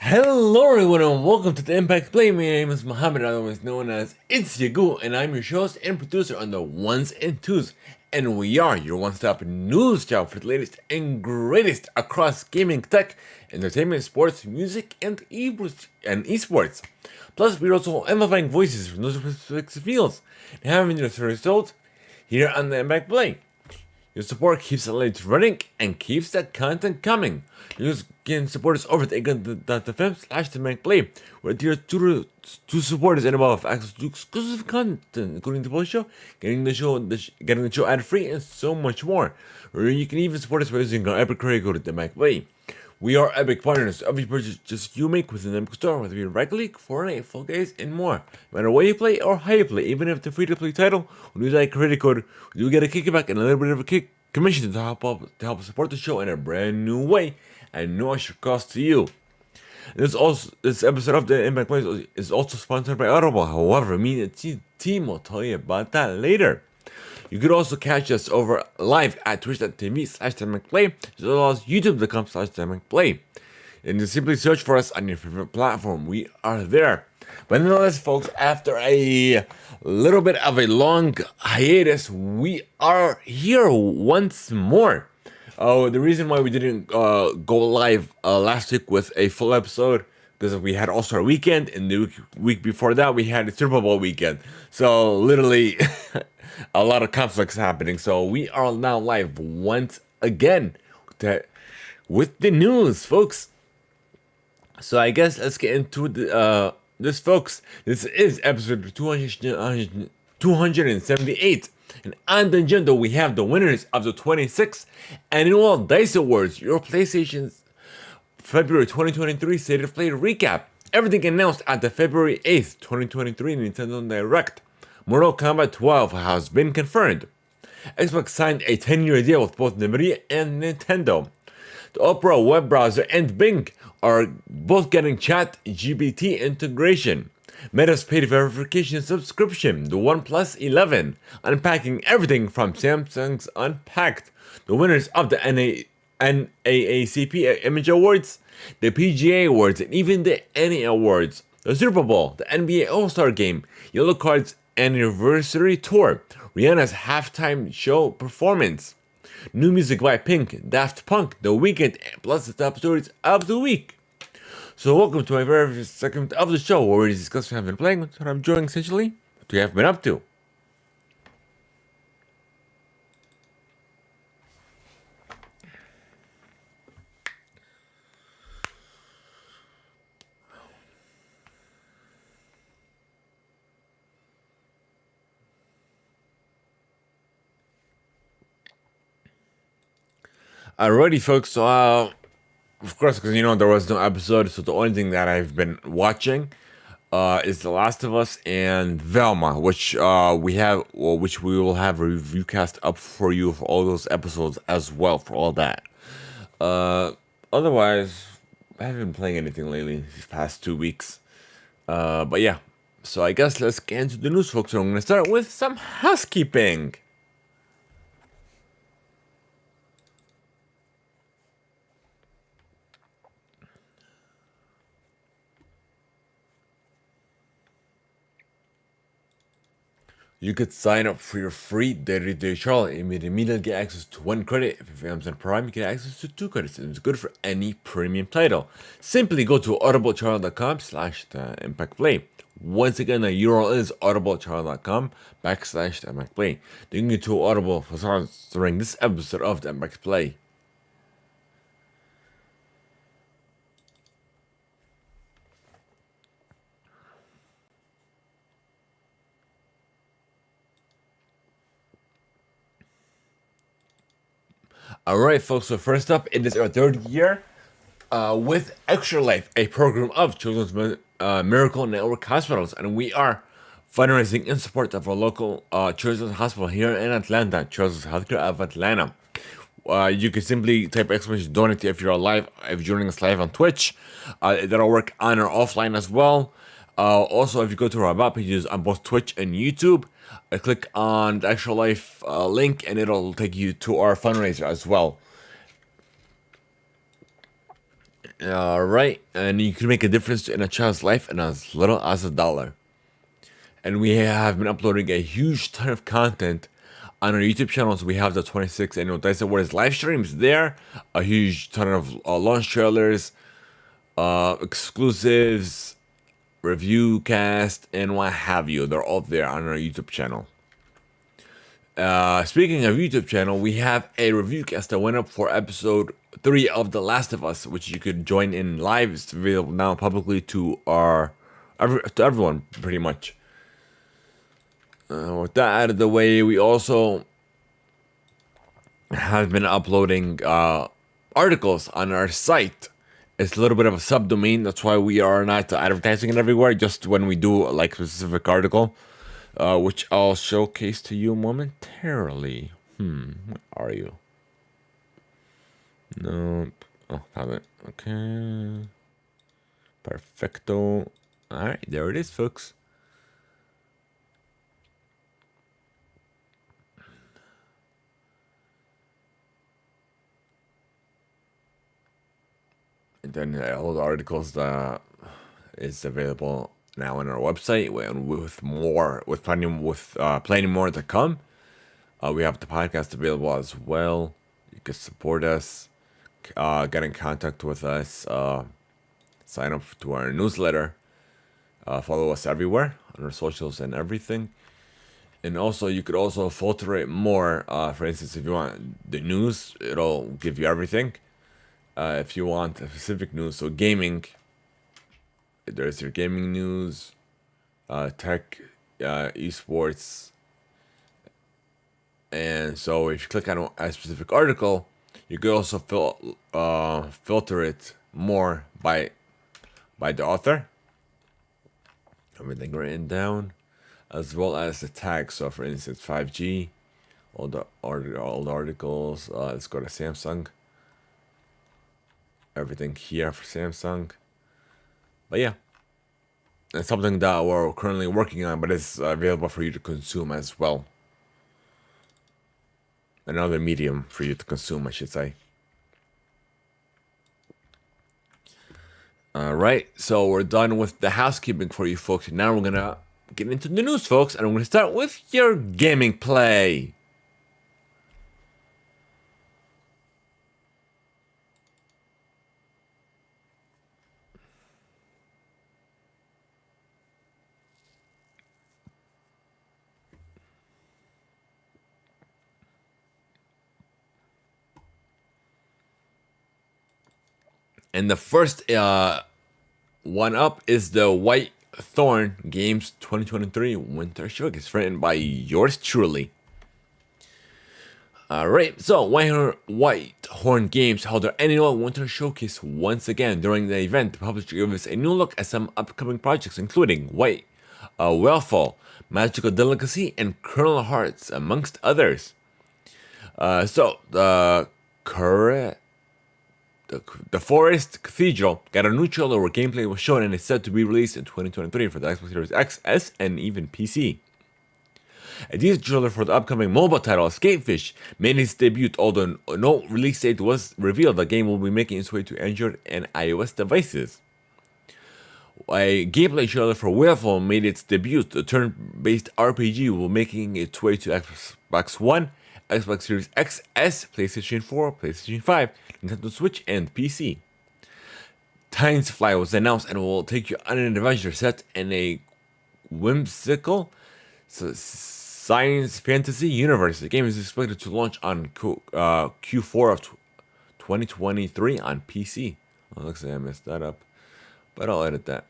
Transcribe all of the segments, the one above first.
Hello everyone and welcome to the Impact Play. My name is Muhammad, otherwise known as It's Yagu, and I'm your host and producer on the ones and twos. And we are your one-stop news channel for the latest and greatest across gaming, tech, entertainment, sports, music, and esports. Plus, we're also amplifying voices from those specific fields and having the result here on the Impact Play. Your support keeps the lights running and keeps that content coming. You can support us over at anchor.fm/theimpactplay, where tier 2 supporters and above have access to exclusive content, including the post show, getting the show ad free, and so much more. Or you can even support us by using our Epic credit code at the Play. We are Epic partners. Every purchase just you make within the Epic Store, whether you're Rocket League, Fortnite, Fall Guys, and more. No matter where you play or how you play, even if the free-to-play title, when you use that credit code, we do get a kickback and a little bit of a commission to help support the show in a brand new way and no extra cost to you. This episode of the Impact Play is also sponsored by Audible. However, me and the team will tell you about that later. You could also catch us over live at twitch.tv/theimpactplay, as well as youtube.com/theimpactplay. And just simply search for us on your favorite platform. We are there. But nonetheless, folks, after a little bit of a long hiatus, we are here once more. The reason why we didn't go live last week with a full episode, because we had All-Star Weekend, and the week before that, we had the Super Bowl weekend. So, literally, a lot of conflicts happening. So, we are now live once again with the news, folks. So, I guess let's get into this, folks. This is episode 278. And on the agenda, we have the winners of the 26th Annual D.I.C.E Awards, your PlayStation's February 2023 State of Play recap. Everything announced at the February 8th, 2023 Nintendo Direct. Mortal Kombat 12 has been confirmed. Xbox signed a 10-year deal with both NVIDIA and Nintendo. The Opera web browser and Bing are both getting ChatGPT integration. Meta's paid verification subscription, the OnePlus 11, unpacking everything from Samsung's Unpacked. The winners of the NAACP Image Awards, the PGA Awards, and even the NA Awards. The Super Bowl, the NBA All-Star Game, Yellow Card's Anniversary Tour, Rihanna's halftime show performance, new music by Pink, Daft Punk, The Weeknd, plus the top stories of the week. So welcome to my very first segment of the show, where we discuss what I've been playing, what I'm enjoying essentially, what we have been up to. Alrighty, folks. So, of course, because there was no episode, so the only thing that I've been watching is The Last of Us and Velma, which which we will have a review cast up for you for all those episodes as well, for all that. Otherwise, I haven't been playing anything lately these past 2 weeks. But yeah, so I guess let's get into the news, folks. So I'm going to start with some housekeeping. You could sign up for your free day-to-day trial and immediately get access to 1 credit. If you have Amazon Prime, you get access to 2 credits, and it's good for any premium title. Simply go to audibletrial.com/theimpactplay. Once again, the URL is audibletrial.com/theimpactplay. You can get to Audible for sponsoring this episode of the Impact Play. Alright, folks, so first up, it is our 3rd year with Extra Life, a program of Children's Miracle Network hospitals, and we are fundraising in support of our local children's hospital here in Atlanta, Children's Healthcare of Atlanta. You can simply type !donate if you're joining us live on Twitch. That'll work on or offline as well. Also, if you go to our About pages on both Twitch and YouTube, click on the Extra Life link, and it'll take you to our fundraiser as well. All right, and you can make a difference in a child's life in as little as $1. And we have been uploading a huge ton of content on our YouTube channels. We have the 26th annual D.I.C.E Awards live streams there, a huge ton of launch trailers, exclusives, review cast, and what have you. They're all there on our YouTube channel. Speaking of YouTube channel, we have a review cast that went up for episode 3 of The Last of Us, which you could join in live. It's available now publicly to everyone, pretty much. With that out of the way, we also have been uploading articles on our site. It's a little bit of a subdomain, that's why we are not advertising it everywhere, just when we do like a specific article, which I'll showcase to you momentarily. Where are you? Nope. Oh, have it. Okay. Perfecto. Alright, there it is, folks. And then all the articles that is available now on our website, with plenty more to come. We have the podcast available as well. You can support us, get in contact with us, sign up to our newsletter, follow us everywhere on our socials and everything. And also, you could also filter it more. For instance, if you want the news, it'll give you everything. If you want a specific news, so gaming, there's your gaming news, tech, esports. And so if you click on a specific article, you could also filter it more by the author. Everything written down, as well as the tag. So for instance, 5G, all the articles. Let's go to Samsung. Everything here for Samsung. But yeah, it's something that we're currently working on, but it's available for you to consume as well. Another medium for you to consume, I should say. All right, so we're done with the housekeeping for you folks. Now we're gonna get into the news, folks, and I'm gonna start with your gaming play. And the first one up is the White Thorn Games 2023 Winter Showcase. It's written by yours truly. Alright, so White Horn Games held their annual Winter Showcase once again. During the event, the publisher gave us a new look at some upcoming projects, including White, Wellfall, Magical Delicacy, and Kernel Hearts, amongst others. The Forest Cathedral got a new trailer where gameplay was shown and is set to be released in 2023 for the Xbox Series X, S, and even PC. A teaser trailer for the upcoming mobile title Escapefish made its debut, although no release date was revealed. The game will be making its way to Android and iOS devices. A gameplay trailer for Wellfall made its debut. The turn-based RPG will be making its way to Xbox One, Xbox Series X, S, PlayStation 4, PlayStation 5, Nintendo Switch, and PC. Fly was announced and will take you on an adventure set in a whimsical science fantasy universe. The game is expected to launch on Q4 of 2023 on PC. Oh, looks like I messed that up, but I'll edit that.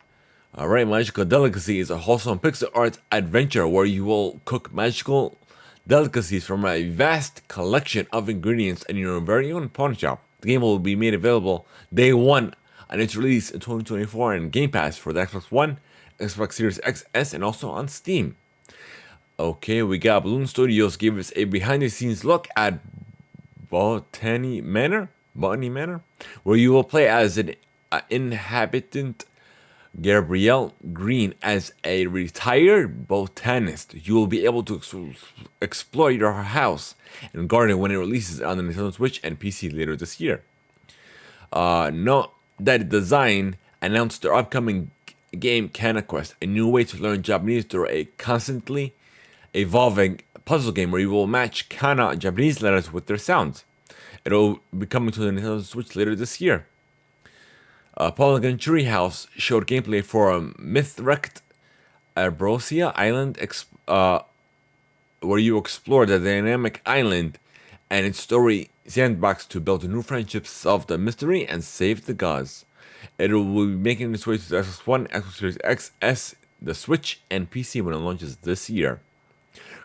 Alright, Magical Delicacy is a wholesome pixel art adventure where you will cook magical delicacies from a vast collection of ingredients in your very own pawn shop. The game will be made available day one on its release in 2024 and Game Pass for the Xbox One, Xbox Series X, S, and also on Steam. Okay, we got Balloon Studios gave us a behind-the-scenes look at Botany Manor, where you will play as an inhabitant Gabrielle Green. As a retired botanist, you will be able to explore your house and garden when it releases on the Nintendo Switch and PC later this year. D.I.C.E announced their upcoming game Kana Quest, a new way to learn Japanese through a constantly evolving puzzle game where you will match kana Japanese letters with their sounds. It'll be coming to the Nintendo Switch later this year. Polygon Treehouse showed gameplay for a Mythwrecked Arbrosia Island, where you explore the dynamic island and its story sandbox to build new friendships, solve the mystery, and save the gods. It will be making its way to the Xbox One, Xbox Series X, S, the Switch, and PC when it launches this year.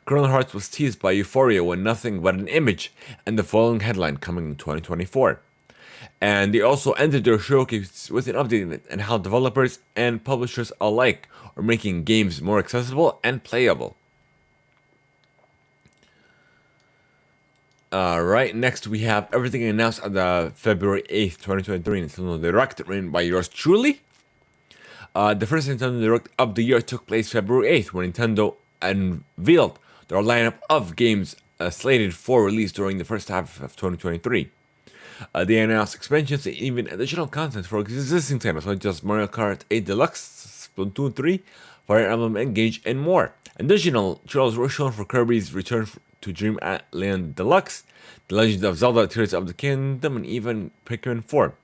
Kingdom Hearts was teased by Euphoria when nothing but an image and the following headline coming in 2024. And they also ended their showcase with an update on how developers and publishers alike are making games more accessible and playable. Alright, next we have everything announced on the February 8th, 2023 Nintendo Direct, written by yours truly. The first Nintendo Direct of the year took place February 8th, when Nintendo unveiled their lineup of games slated for release during the first half of 2023. They announced expansions and even additional content for existing titles such as Mario Kart 8 Deluxe, Splatoon 3, Fire Emblem Engage, and more. Additional trailers were shown for Kirby's Return to Dreamland Deluxe, The Legend of Zelda Tears of the Kingdom, and even Pikmin 4.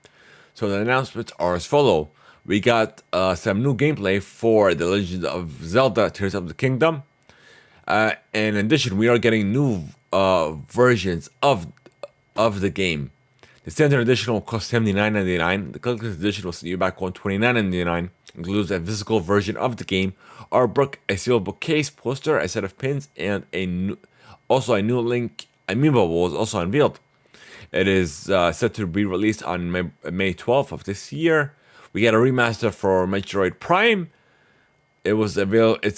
So the announcements are as follow. We got some new gameplay for The Legend of Zelda Tears of the Kingdom. In addition, we are getting new versions of the game. The standard edition will cost $79.99. The collector's edition will set you back $129.99. Includes a physical version of the game, art book, a sealed bookcase, poster, a set of pins, and a new Link amiibo was also unveiled. It is set to be released on May 12th of this year. We got a remaster for Metroid Prime. It's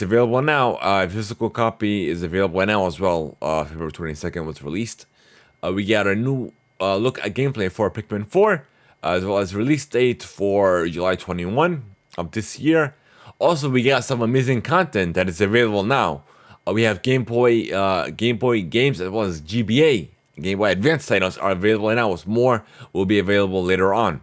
available now. A physical copy is available now as well. February 22nd was released. We got a new look at gameplay for Pikmin 4, as well as release date for July 21 of this year. Also, we got some amazing content that is available now. We have Game Boy games as well as GBA, Game Boy Advance titles are available now. With more will be available later on.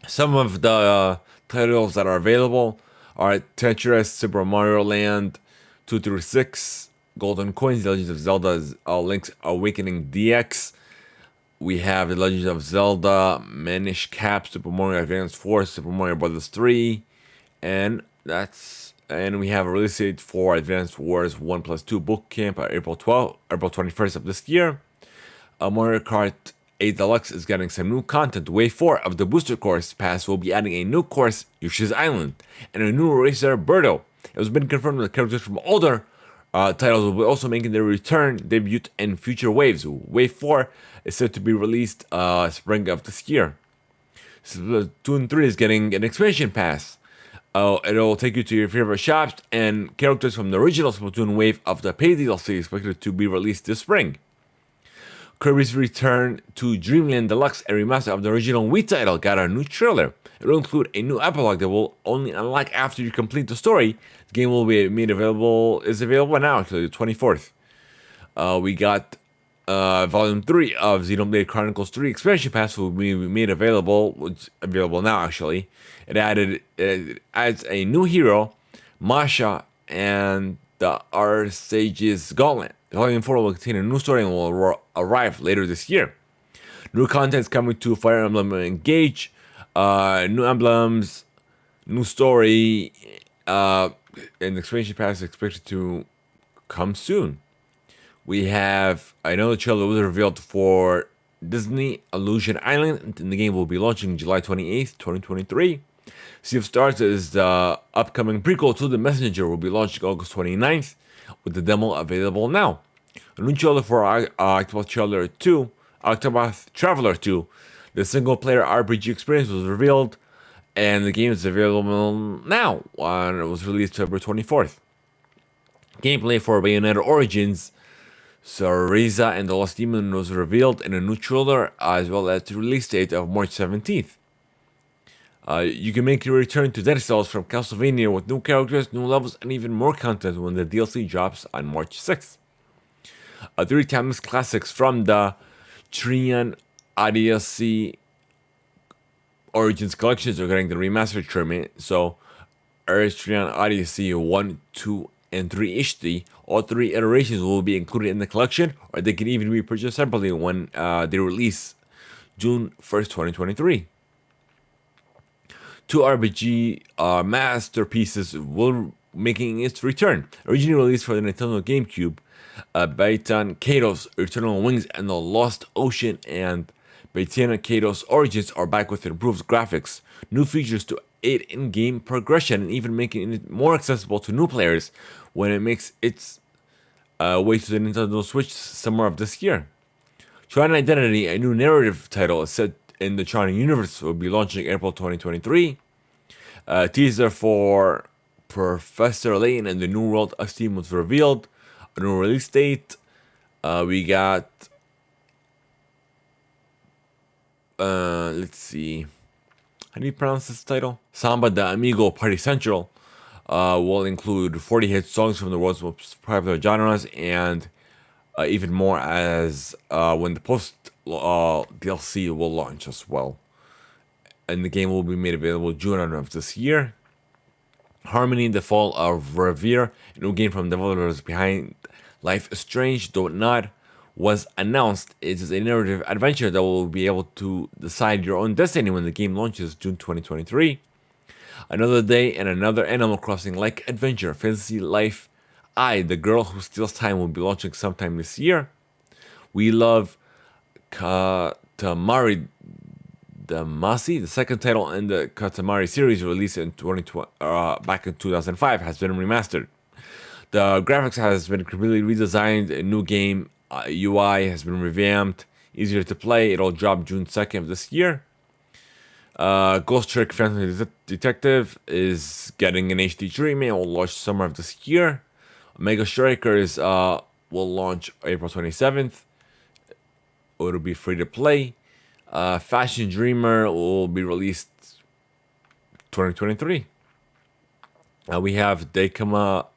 Some of the titles that are available are Tetris, Super Mario Land 2 through 6, Golden Coins, The Legend of Zelda Link's Awakening DX. We have The Legend of Zelda, Manish Cap, Super Mario Advance 4, Super Mario Bros. 3, and we have a release date for Advance Wars 1+2 Boot Camp at April 21st of this year. Mario Kart 8 Deluxe is getting some new content. Wave 4 of the Booster Course Pass will be adding a new course, Yoshi's Island, and a new racer, Birdo. It has been confirmed that characters from older titles will be also making their return, debut, and future waves. Wave 4 is set to be released spring of this year. Splatoon 3 is getting an expansion pass. It'll take you to your favorite shops, and characters from the original Splatoon wave of the paid DLC is expected to be released this spring. Kirby's Return to Dreamland Deluxe, a remaster of the original Wii title, got a new trailer. It will include a new epilogue that will only unlock after you complete the story. The game will be is available now, actually, the 24th. We got Volume 3 of Xenoblade Chronicles 3 Expansion Pass will be made available. It's available now, actually. It adds a new hero, Masha, and the Arsage's Gauntlet. Volume 4 will contain a new story and will arrive later this year. New content is coming to Fire Emblem Engage, new emblems, new story, and the expansion pass is expected to come soon. We have another trailer was revealed for Disney Illusion Island, and the game will be launching July 28th, 2023. Sea of Stars is the upcoming prequel to The Messenger, will be launching August 29th, with the demo available now. A new trailer for Octopath Traveler 2, the single-player RPG experience was revealed, and the game is available now. And it was released February 24th. Gameplay for Bayonetta Origins, Cereza and the Lost Demon was revealed in a new trailer, as well as the release date of March 17th. You can make your return to Dead Cells from Castlevania with new characters, new levels, and even more content when the DLC drops on March 6th. 3 timeless classics from the Trian Odyssey Origins collections are getting the remastered treatment. So Earthrealm Odyssey 1, 2, and 3 HD, all three iterations will be included in the collection, or they can even be purchased separately when they release June 1st, 2023. Two RPG masterpieces will making its return. Originally released for the Nintendo GameCube, Baitan Kaitos Eternal Wings and the Lost Ocean and Baitan Kaitos Origins are back with improved graphics, new features to aid in-game progression, and even making it more accessible to new players when it makes its way to the Nintendo Switch summer of this year. Tron Identity, a new narrative title, is set in the Tron universe, will be launching April 2023. Teaser for Professor Layton and the New World of Steam was revealed. A new release date. We got. Let's see. How do you pronounce this title? Samba de Amigo Party Central will include 40 hit songs from the world's most popular genres and even more as when the post DLC will launch as well. And the game will be made available June of this year. Harmony, The Fall of Revere, a new game from developers behind Life is Strange, Don't Nod, was announced. It is a narrative adventure that will be able to decide your own destiny when the game launches June 2023. Another Day and Another Animal Crossing-like adventure, Fantasy Life I, The Girl Who Steals Time, will be launching sometime this year. We Love Katamari Damacy, the second title in the Katamari series released in back in 2005, has been remastered. The graphics has been completely redesigned. A new game UI has been revamped, easier to play. It'll drop June 2nd of this year. Ghost Trick Phantom Detective is getting an HD treatment. It will launch summer of this year. Mega Strikers will launch April 27th. It'll be free to play. Fashion Dreamer will be released 2023. We have Dekama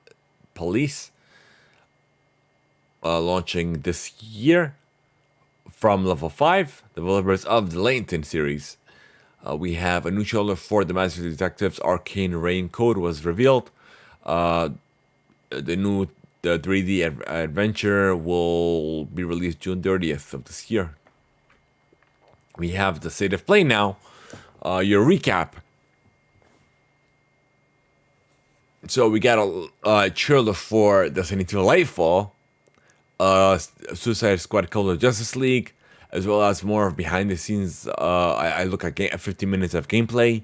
Police launching this year from Level 5, developers of the Layton series. We have a new trailer for the Master Detectives Arcane Rain Code was revealed. The 3D adventure will be released June 30th of this year. We have the state of play now. Your recap. So we got a trailer for Destiny 2 Lightfall, Suicide Squad Call of Justice League, as well as more of behind the scenes. I look at 50 minutes of gameplay.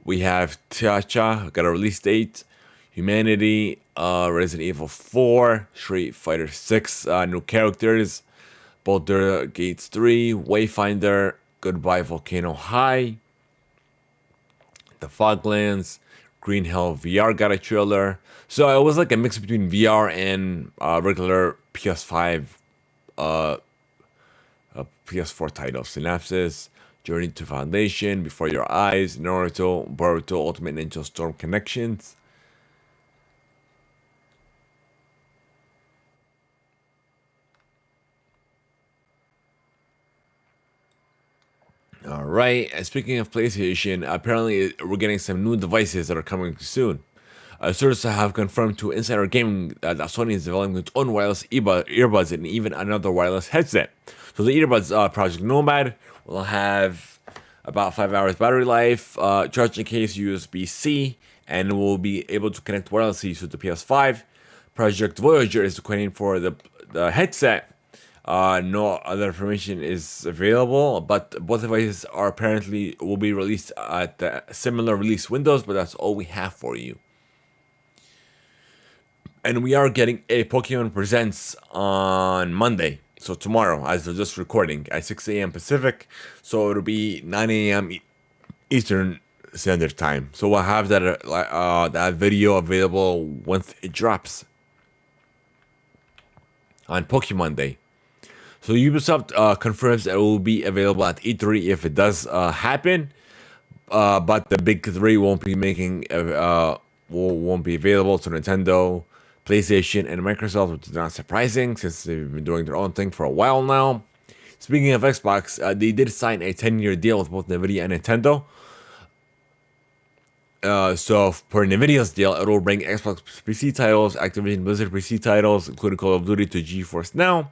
We have Cha-Cha, got a release date. Humanity, Resident Evil 4, Street Fighter 6, new characters, Boulder Gates 3, Wayfinder, Goodbye Volcano High, The Foglands, Green Hell VR got a trailer. So it was like a mix between VR and regular PS5, PS4 titles. Synopsis, Journey to Foundation, Before Your Eyes, Naruto, Boruto, Ultimate Ninja Storm Connections. All right. And speaking of PlayStation, apparently we're getting some new devices that are coming soon. Sources have confirmed to Insider Gaming that Sony is developing its own wireless earbuds and even another wireless headset. So the earbuds, Project Nomad, will have about 5 hours battery life, charging case USB-C, and will be able to connect wirelessly to the PS5. Project Voyager is waiting for the headset. No other information is available, but both devices are apparently will be released at the similar release windows, but that's all we have for you. And we are getting a Pokemon Presents on Monday, so tomorrow, as we're just recording, at 6 a.m. Pacific, so it'll be 9 a.m. Eastern Standard Time. So we'll have that video available once it drops on Pokemon Day. So Ubisoft confirms that it will be available at E3 if it does happen, but the big three won't be won't be available to Nintendo, PlayStation, and Microsoft, which is not surprising since they've been doing their own thing for a while now. Speaking of Xbox, they did sign a 10-year deal with both Nvidia and Nintendo. So for Nvidia's deal, it'll bring Xbox PC titles, Activision Blizzard PC titles, including Call of Duty, to GeForce Now.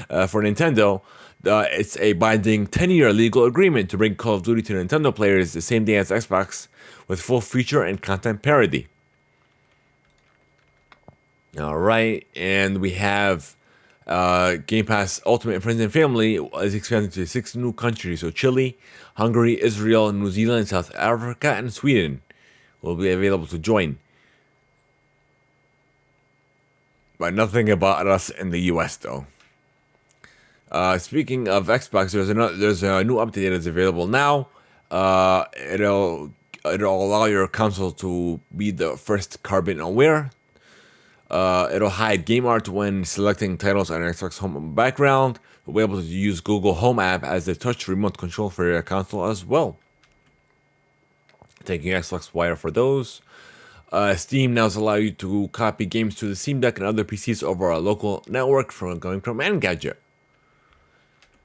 For Nintendo, it's a binding 10-year legal agreement to bring Call of Duty to Nintendo players the same day as Xbox, with full feature and content parity. All right, and we have Game Pass Ultimate Friends and Family is expanded to 6 new countries. So Chile, Hungary, Israel, New Zealand, South Africa, and Sweden will be available to join. But nothing about us in the US, though. Speaking of Xbox, there's a new update that is available now. It'll allow your console to be the first carbon aware. It'll hide game art when selecting titles on your Xbox Home background. You'll be able to use Google Home app as the touch remote control for your console as well. Taking Xbox Wire for those. Steam now allows you to copy games to the Steam Deck and other PCs over a local network from going from Engadget.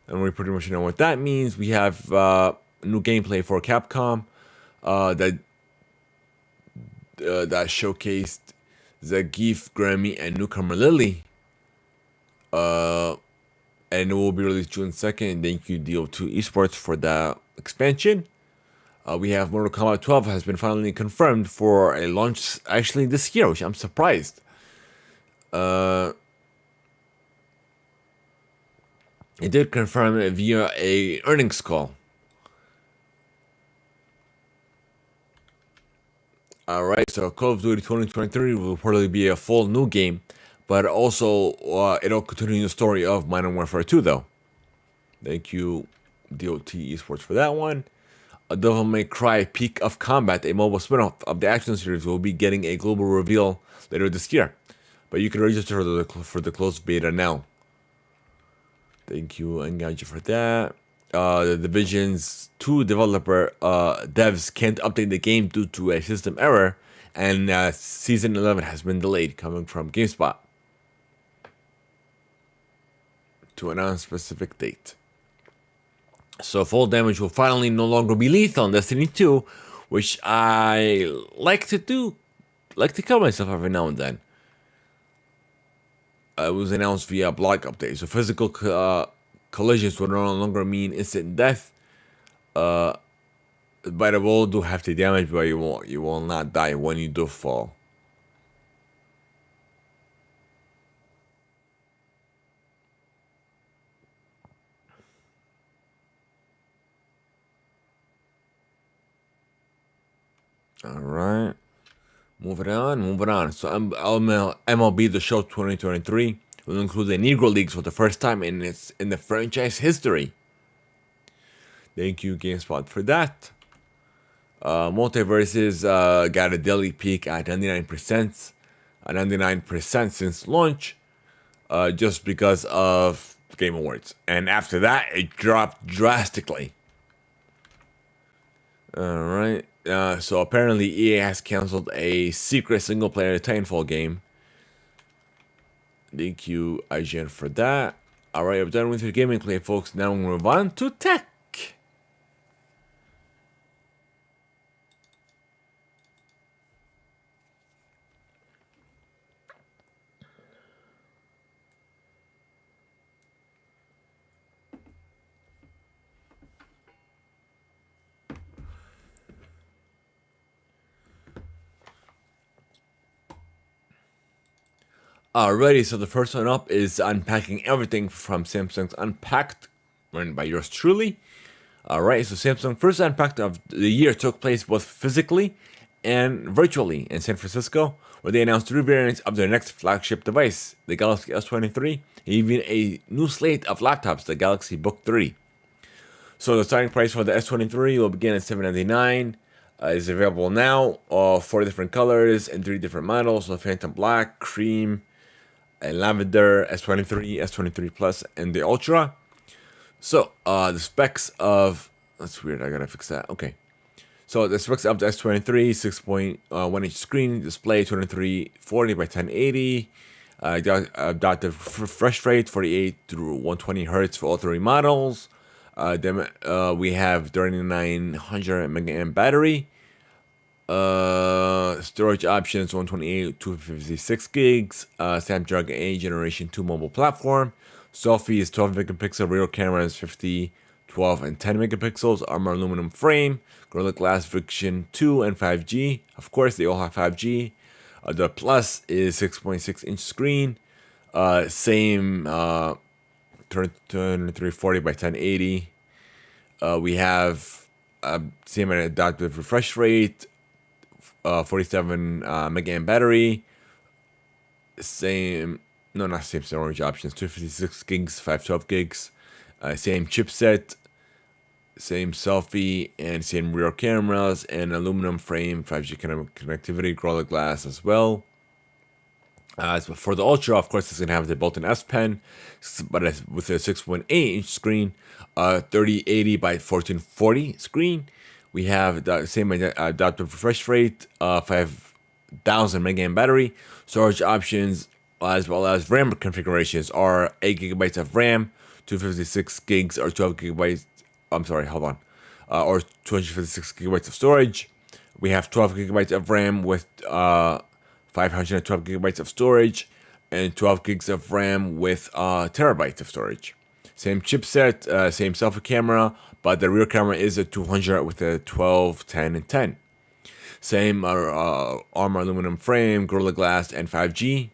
And we pretty much know what that means. We have new gameplay for Capcom that showcased Zangief, Grammy, and newcomer Lily. And it will be released June 2nd. Thank you, D.I.C.E Esports, for the expansion. We have Mortal Kombat 12 has been finally confirmed for a launch actually this year, which I'm surprised. It did confirm it via a earnings call. Alright, so Call of Duty 2023 will reportedly be a full new game, but also it'll continue the story of Modern Warfare 2, though. Thank you, D.I.C.E Esports, for that one. A Devil May Cry Peak of Combat, a mobile spin-off of the action series, will be getting a global reveal later this year. But you can register for the closed beta now. Thank you, Engadget, for that. The Division's 2 developer devs can't update the game due to a system error, and Season 11 has been delayed, coming from GameSpot to an unspecific date. So Full Damage will finally no longer be lethal in Destiny 2, which I like to do, like to kill myself every now and then. It was announced via blog update. So physical collisions will no longer mean instant death. But it will do hefty damage, but you will not die when you do fall. All right. Moving on. So MLB The Show 2023 will include the Negro Leagues for the first time in the franchise history. Thank you, GameSpot, for that. Multiverses got a daily peak at 99% since launch, just because of Game Awards. And after that, it dropped drastically. All right. So apparently EA has canceled a secret single-player Titanfall game. Thank you, IGN, for that. All right, I'm done with your gaming play, folks. Now we'll move on to tech. Alrighty, so the first one up is unpacking everything from Samsung's Unpacked, run by yours truly. Alright, so Samsung first Unpacked of the year took place both physically and virtually in San Francisco, where they announced 3 variants of their next flagship device, the Galaxy S23, and even a new slate of laptops, the Galaxy Book 3. So the starting price for the S23 will begin at $799. Is available now, 4 different colors and 3 different models, so Phantom Black, Cream, and Lavender, S23, S23 Plus, and the Ultra. So, the specs of... That's weird, I gotta fix that. Okay. So, the specs of the S23, 6.1 inch screen, display 2340 by 1080, adaptive refresh rate, 48 through 120 Hz for all 3 models. Then we have 3900 mAh battery. Storage options 128, 256 gigs. Snapdragon 8 Generation 2 mobile platform. Selfie is 12 megapixel. Rear camera is 50, 12, and 10 megapixels. Armor aluminum frame. Gorilla Glass Friction 2 and 5G. Of course, they all have 5G. The Plus is 6.6-inch screen. Same 2340 by 1080. We have same adaptive refresh rate. 47 mega amp battery. Same, no, not same storage options. 256 gigs, 512 gigs. Same chipset, same selfie, and same rear cameras, and aluminum frame, 5G connectivity, Gorilla Glass as well. So for the Ultra, of course, it's going to have the built-in S Pen, but with a 6.8-inch screen, 3080 by 1440 screen. We have the same adaptive refresh rate, 5000 mega amp battery. Storage options as well as RAM configurations are 8 gigabytes of RAM, 256 gigs or 12 gigabytes. I'm sorry, hold on. Or 256 gigabytes of storage. We have 12 gigabytes of RAM with 512 gigabytes of storage, and 12 gigs of RAM with terabytes of storage. Same chipset, same selfie camera, but the rear camera is a 200 with a 12, 10, and 10. Same armor aluminum frame, Gorilla Glass, and 5G.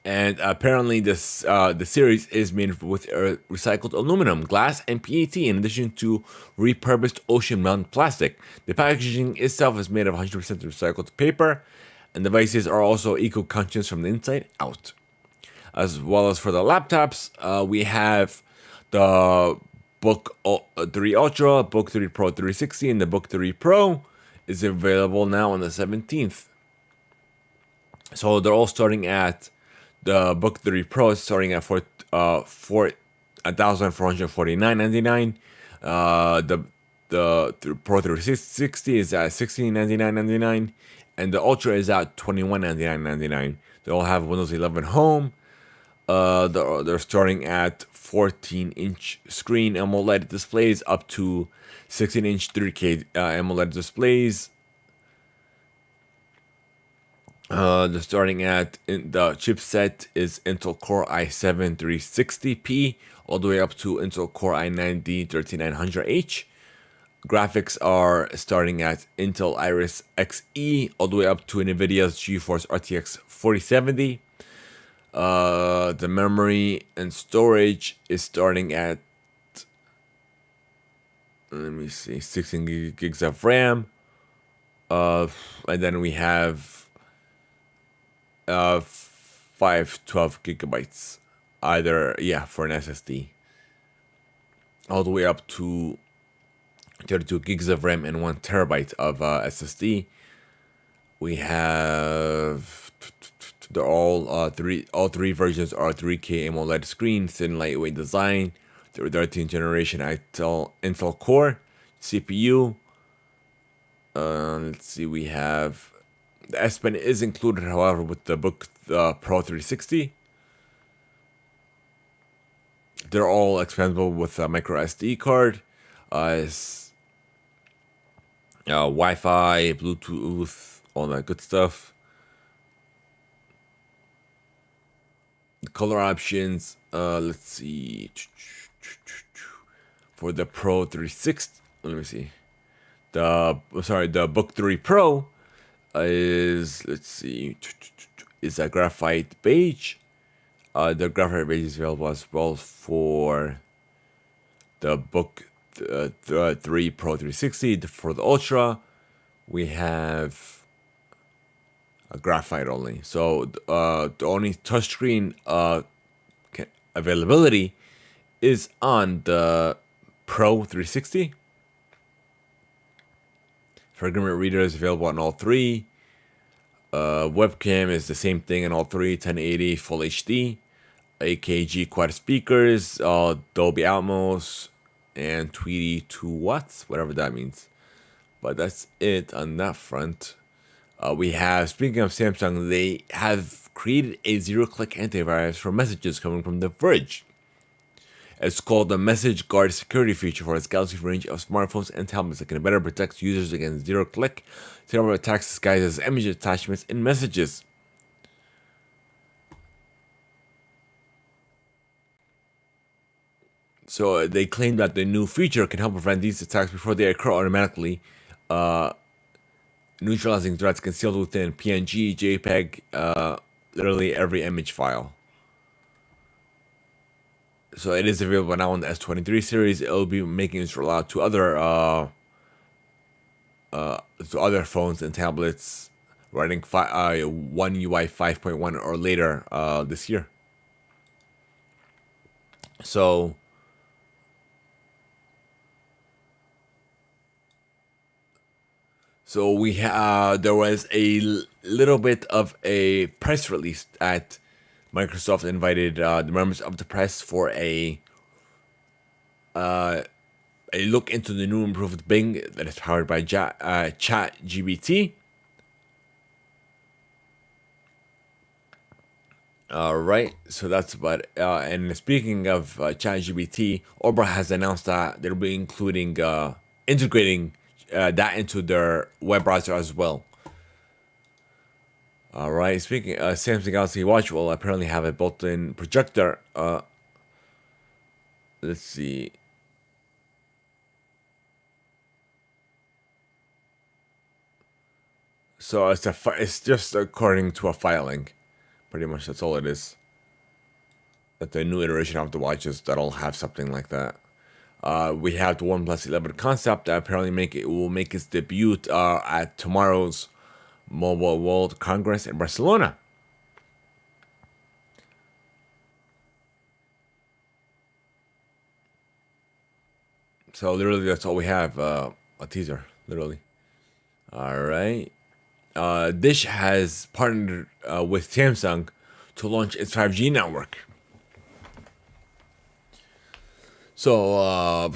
And apparently, the series is made with recycled aluminum, glass, and PET, in addition to repurposed ocean-bound plastic. The packaging itself is made of 100% recycled paper, and devices are also eco-conscious from the inside out. As well as for the laptops, we have the Book 3 Ultra, Book 3 Pro 360, and the Book 3 Pro is available now on the 17th. So they're all starting at the Book 3 Pro is starting at $1,449.99. The Pro 360 is at $1699.99, and the Ultra is at $2199.99. They all have Windows 11 Home. They're starting at 14-inch screen AMOLED displays up to 16-inch 3K AMOLED displays. They're starting at the chipset is Intel Core i7 360p all the way up to Intel Core i9 13900H. Graphics are starting at Intel Iris Xe all the way up to NVIDIA's GeForce RTX 4070. The memory and storage is starting at, let me see, 16 gigs of RAM. And then we have 512 gigabytes, either, for an SSD. All the way up to 32 gigs of RAM and 1 terabyte of SSD. We have, they're all three versions are 3K AMOLED screens, thin lightweight design, 13th generation Intel Core CPU. Let's see, we have the S Pen is included, however, with the Book Pro 360. They're all expandable with a micro SD card, Wi-Fi, Bluetooth, all that good stuff. The color options, let's see. For the Pro 360, let me see. The Book 3 Pro is, let's see, is a graphite beige. The graphite beige is available as well for the Book 3 Pro 360. For the Ultra, we have a graphite only. So the only touchscreen availability is on the Pro 360. Fingerprint reader is available on all three. Webcam is the same thing in all three, 1080 Full HD. AKG quad speakers, Dolby Atmos, and Tweety 2 watts, whatever that means. But that's it on that front. We have, speaking of Samsung, they have created a zero-click antivirus for messages coming from The Verge. It's called the Message Guard security feature for its Galaxy range of smartphones and tablets that can better protect users against zero-click cyber attacks disguised as image attachments in messages. So they claim that the new feature can help prevent these attacks before they occur automatically, neutralizing threats concealed within PNG, JPEG, literally every image file. So it is available now on the S23 series. It'll be making its rollout to other phones and tablets running One UI 5.1 or later this year. So there was a little bit of a press release at Microsoft invited the members of the press for a look into the new improved Bing that is powered by ChatGPT. All right, so that's about it. And speaking of ChatGPT, Opera has announced that they'll be integrating that into their web browser as well. All right, speaking Samsung Galaxy Watch will apparently have a built-in projector. Let's see. So it's just according to a filing. Pretty much that's all it is. That the new iteration of the watches that'll have something like that. We have the OnePlus 11 concept that apparently will make its debut at tomorrow's Mobile World Congress in Barcelona. So literally that's all we have, a teaser, literally. All right. Dish has partnered with Samsung to launch its 5G network. So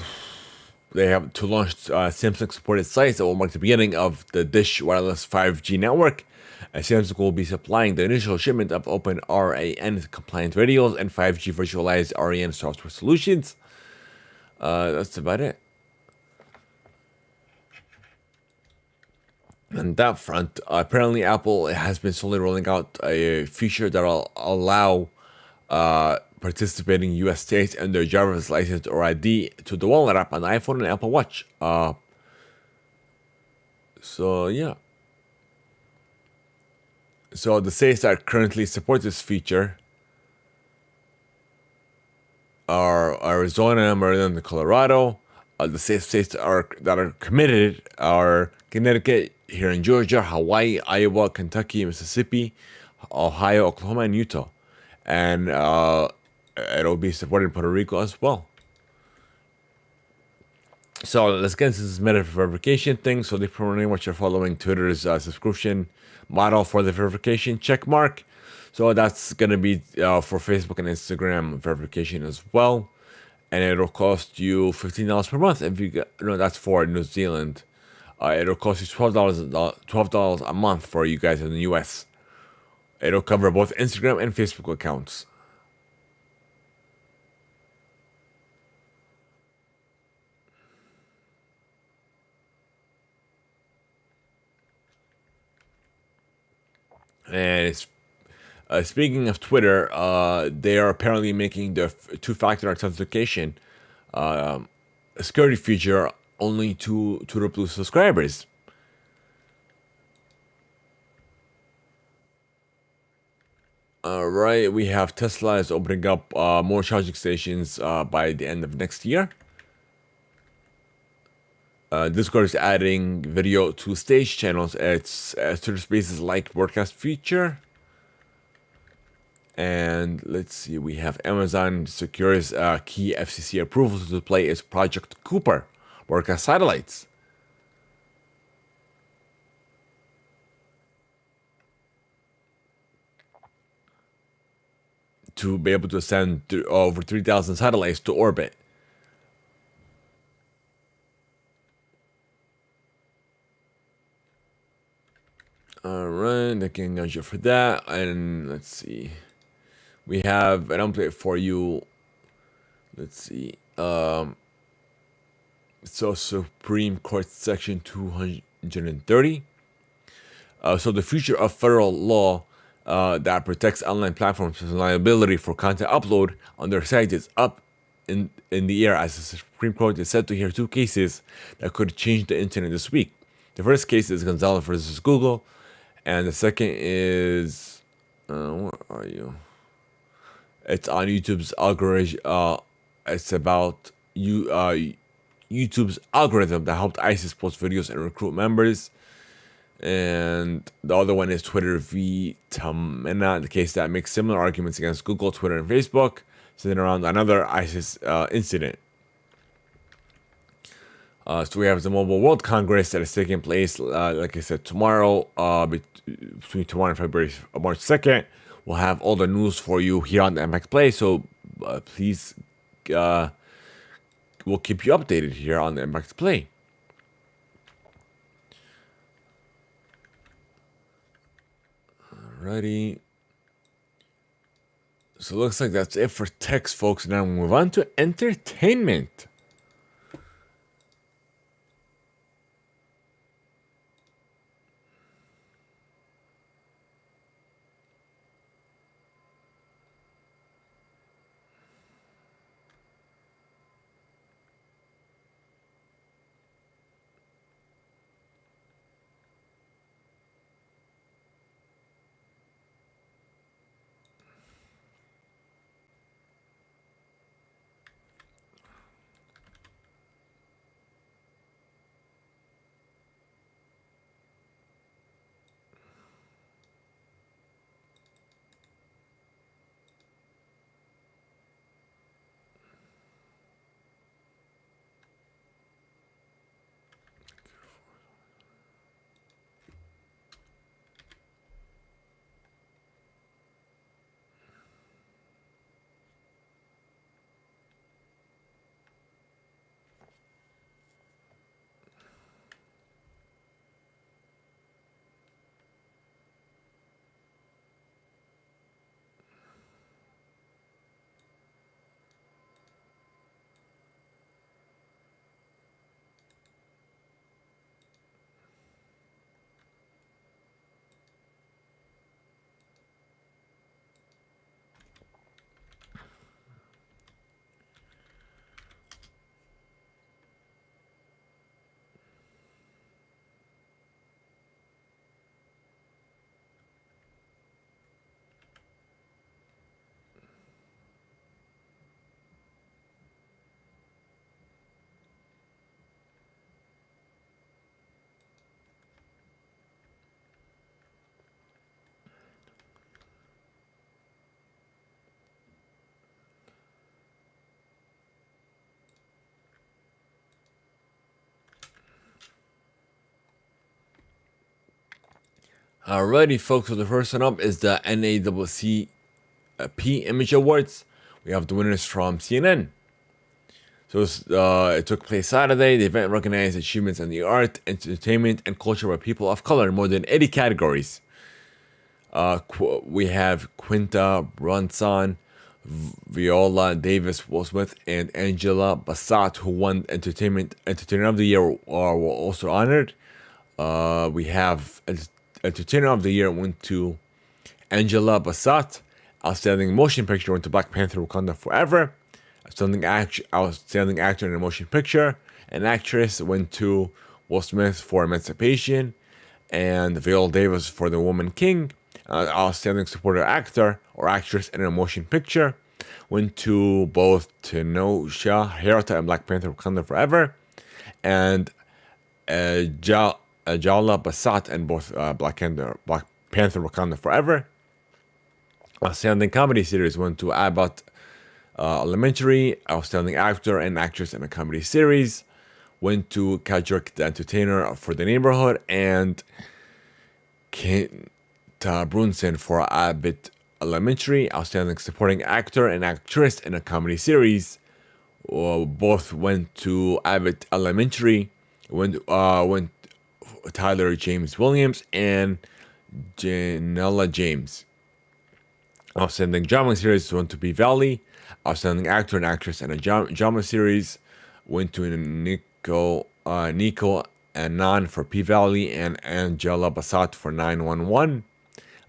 they have to launch Samsung supported sites that will mark the beginning of the Dish wireless 5G network. Samsung will be supplying the initial shipment of open RAN compliant radios and 5G virtualized RAN software solutions. That's about it. On that front, apparently Apple has been slowly rolling out a feature that will allow participating U.S. states and their driver's license or ID to the Wallet app on the iPhone and Apple Watch. So yeah. So the states that currently support this feature are Arizona, Maryland, and Colorado. The states that are committed are Connecticut, here in Georgia, Hawaii, Iowa, Kentucky, Mississippi, Ohio, Oklahoma, and Utah. And it'll be supported in Puerto Rico as well. So let's get into this meta verification thing. So they pretty much are following Twitter's subscription model for the verification check mark. So that's going to be for Facebook and Instagram verification as well. And it'll cost you $15 per month if you get, that's for New Zealand. It'll cost you $12 a month for you guys in the US. It'll cover both Instagram and Facebook accounts. And speaking of Twitter, they are apparently making the two-factor authentication security feature only to Twitter Blue subscribers. All right, we have Tesla is opening up more charging stations by the end of next year. Discord is adding video to stage channels. It's Twitter Spaces like broadcast feature. And let's see, we have Amazon secures key FCC approval to deploy its Project Cooper broadcast satellites. To be able to send over 3,000 satellites to orbit. All right, looking measure for that. And let's see. We have an update for you let's see. So Supreme Court Section 230. So the future of federal law that protects online platforms from liability for content upload on their site is up in the air, as the Supreme Court is set to hear two cases that could change the internet this week. The first case is Gonzalez versus Google, and the second is where are you? It's on YouTube's algorithm. It's about YouTube's algorithm that helped ISIS post videos and recruit members. And the other one is Twitter v. Tamena, the case that makes similar arguments against Google, Twitter, and Facebook, centered around another ISIS incident. So we have the Mobile World Congress that is taking place, like I said, tomorrow, between tomorrow and February, March 2nd. We'll have all the news for you here on the Theimpactplay, so please, we'll keep you updated here on the Theimpactplay. Alrighty. So it looks like that's it for text, folks. Now we move on to entertainment. Alrighty, folks. So the first one up is the NAACP Image Awards. We have the winners from CNN. So it took place Saturday. The event recognized achievements in the art, entertainment, and culture by people of color in more than 80 categories. We have Quinta Brunson, Viola Davis, Will Smith, and Angela Bassett, who won Entertainer of the Year, were also honored. We have Entertainer of the Year went to Angela Bassett. Outstanding Motion Picture went to Black Panther: Wakanda Forever. Outstanding Actor in a Motion Picture and Actress went to Will Smith for Emancipation and Viola Davis for The Woman King. Outstanding Supporting Actor or Actress in a Motion Picture went to both Tenosia Hirata and Black Panther: Wakanda Forever, and Jala Bassett and both Black Panther: Wakanda Forever. Outstanding Comedy Series went to Abbott Elementary. Outstanding Actor and Actress in a Comedy Series went to Kadrick the Entertainer for The Neighborhood and Quinta Brunson for Abbott Elementary. Outstanding Supporting Actor and Actress in a Comedy Series both went to Abbott Elementary. Went Tyler James Williams and Janella James. Outstanding Drama Series went to P-Valley. Outstanding Actor and Actress in a Drama Series went to Nico Anand for P-Valley and Angela Bassat for 911.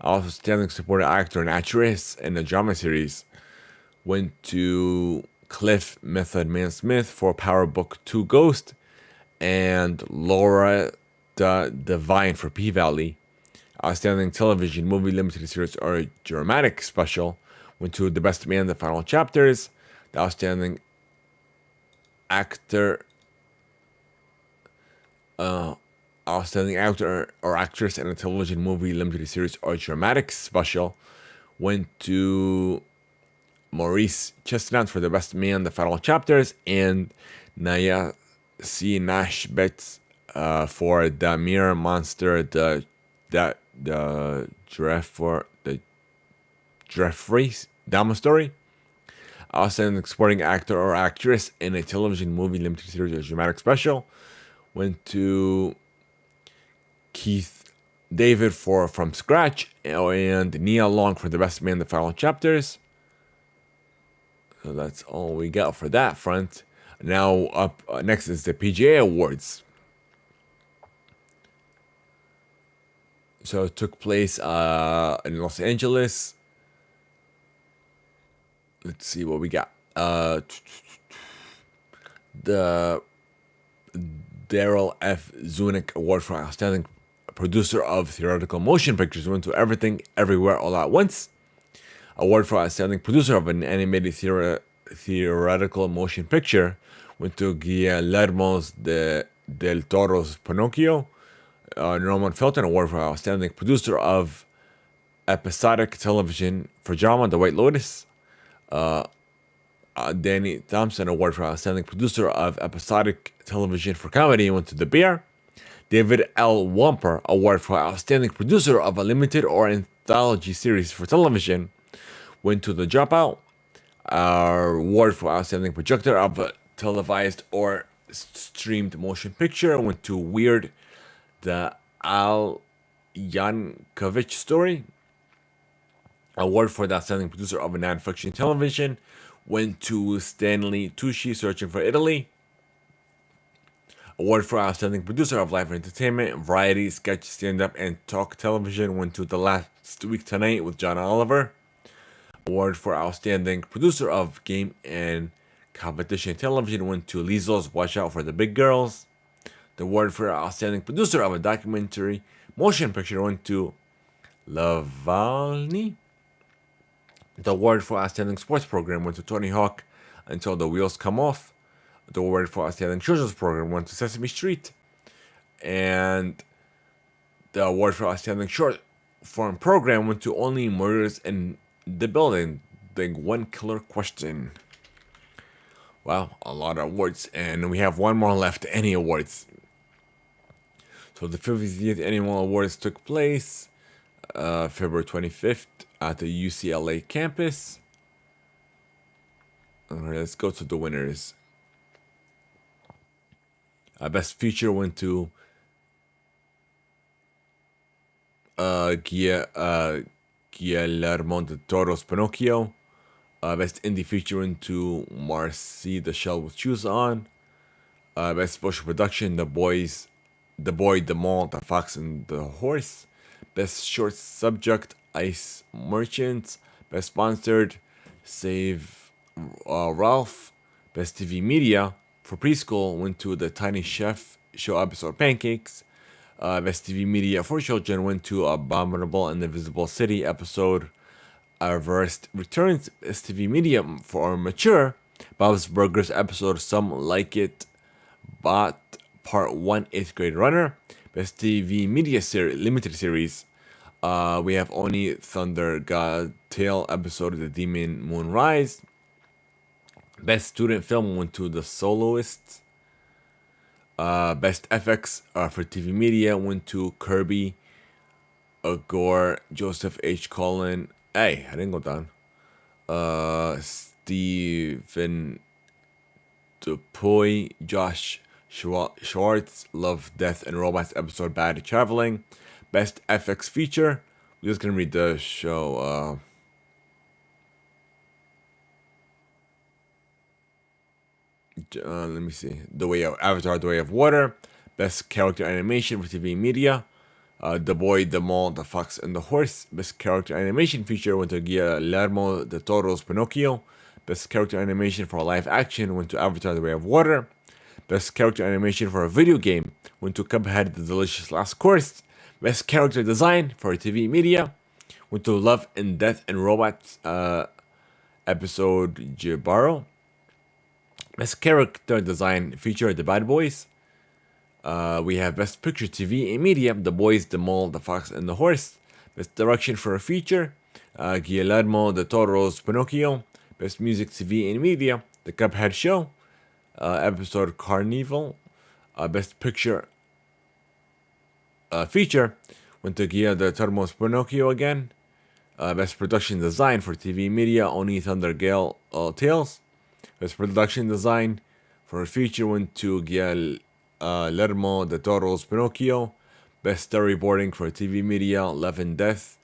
Outstanding Supporting Actor and Actress in a Drama Series went to Cliff Method Man Smith for Power Book 2 Ghost and Laura Devine for P-Valley. Outstanding Television Movie Limited Series or Dramatic Special went to The Best Man, The Final Chapters. The Outstanding Actor Outstanding Actor or Actress in a Television Movie Limited Series or Dramatic Special went to Maurice Chestnut for The Best Man, The Final Chapters, and Naya C. Nash Betts for The Mirror Monster, the Jeffrey's Dama Story. Outstanding Supporting Actor or Actress in a Television Movie Limited Series or Dramatic Special went to Keith David for From Scratch and Nia Long for The Best Man, The Final Chapters. So that's all we got for that front. Now up next is the PGA Awards. So it took place in Los Angeles. Let's see what we got. The Daryl F. Zunick Award for Outstanding Producer of Theatrical Motion Pictures went to Everything, Everywhere, All at Once. Award for Outstanding Producer of an Animated Theatrical Motion Picture went to Guillermo del Toro's Pinocchio. Norman Felton Award for Outstanding Producer of Episodic Television for Drama, The White Lotus. Danny Thompson Award for Outstanding Producer of Episodic Television for Comedy went to The Bear. David L. Wamper Award for Outstanding Producer of a Limited or Anthology Series for Television went to The Dropout. Award for Outstanding Projector of a Televised or Streamed Motion Picture went to Weird, the Al Yankovic Story. Award for the Outstanding Producer of a Non-Fiction Television went to Stanley Tucci, Searching for Italy. Award for Outstanding Producer of Live Entertainment, Variety, Sketch, Stand-Up, and Talk Television went to The Last Week Tonight with John Oliver. Award for Outstanding Producer of Game and Competition Television went to Lizzo's Watch Out for the Big Girls. The award for Outstanding Producer of a Documentary Motion Picture went to Lavalny. The award for Outstanding Sports Program went to Tony Hawk Until the Wheels Come Off. The award for Outstanding Children's Program went to Sesame Street. And the award for Outstanding Short Form Program went to Only Murders in the Building. The One Killer Question. Wow, a lot of awards. And we have one more left, Annie Awards. So the 50th Annual Awards took place February 25th at the UCLA campus. Alright, let's go to the winners. Best Feature went to Guillermo del Toro's Pinocchio. Best Indie Feature went to Marcy the Shell with Shoes On. Best Special Production, The Boy, the Mall, The Fox, and the Horse. Best Short Subject, Ice Merchants. Best Sponsored, Save Ralph. Best TV Media for Preschool went to The Tiny Chef Show episode Pancakes. Best TV Media for Children went to Abominable and the Invisible City episode Reversed Returns. Best TV Media for Mature, Bob's Burgers episode Some Like It Bot Part 1 8th Grade Runner. Best TV Media Limited Series, we have Oni Thunder God Tale episode of The Demon Moonrise. Best Student Film went to The Soloists. Best FX for TV Media went to Kirby, Gore, Joseph H. Cullen. Hey, I didn't go down. Stephen Dupuy, Josh Schwartz, Love, Death, and Robots episode Bad Traveling. Best FX Feature. We're just gonna read the show. Let me see. The Way of Avatar: The Way of Water. Best character animation for TV media. The Boy, the Mole, the Fox, and the Horse. Best character animation feature went to Guillermo del Toro's Pinocchio. Best character animation for live action went to Avatar: The Way of Water. Best character animation for a video game went to Cuphead: The Delicious Last Course. Best character design for TV media went to Love and Death and Robots episode Jibaro. Best character design feature The Bad Boys. We have Best Picture TV and Media, The Boys, the Mole, the Fox, and the Horse. Best Direction for a Feature, Guillermo del Toro's Pinocchio. Best Music TV and Media, The Cuphead Show, episode Carnival. Best Picture Feature went to Guillermo del Toro's Pinocchio again. Best Production Design for TV Media, Oni Thunder Gale Tales. Best Production Design for a Feature went to Guillermo del Toro's Pinocchio. Best Storyboarding for TV Media, Love and Death,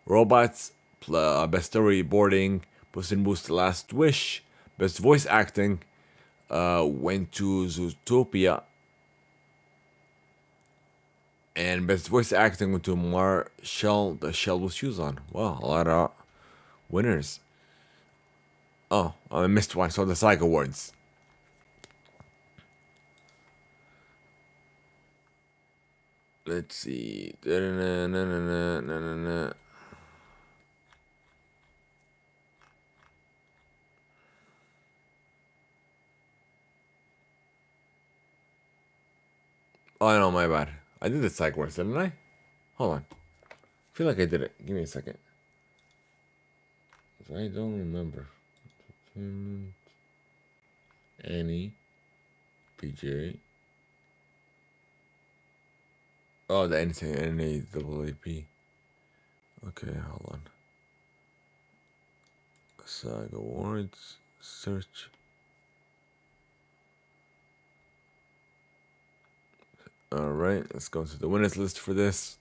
Robots. Best Storyboarding, Puss in Boots: The Last Wish. Best Voice Acting went to Zootopia. And Best Voice Acting went to Marshall, the Shell with Shoes On. Wow, a lot of winners. Oh, I missed one. So the SAG Awards. Let's see. Oh, no, my bad. I did the SAG Awards, didn't I? Hold on. I feel like I did it. Give me a second. I don't remember. Annie, PJ. Oh, the NAAAP. Okay, hold on. SAG Awards. Search. Alright, let's go to the winners list for this.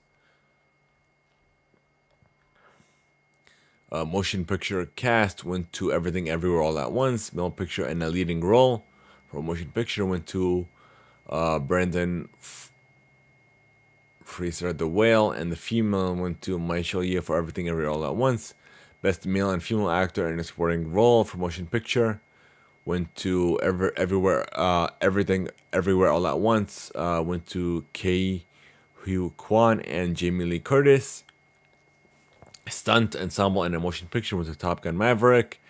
Motion picture cast went to Everything Everywhere All at Once. Male picture and a leading role for motion picture went to Brandon Fraser the Whale, and the female went to Michelle Yeoh for Everything Everywhere All at Once. Best male and female actor in a supporting role for motion picture went to Everything Everywhere All at Once. Went to Kei Hu Kwan and Jamie Lee Curtis. Stunt ensemble and a motion picture went to Top Gun Maverick.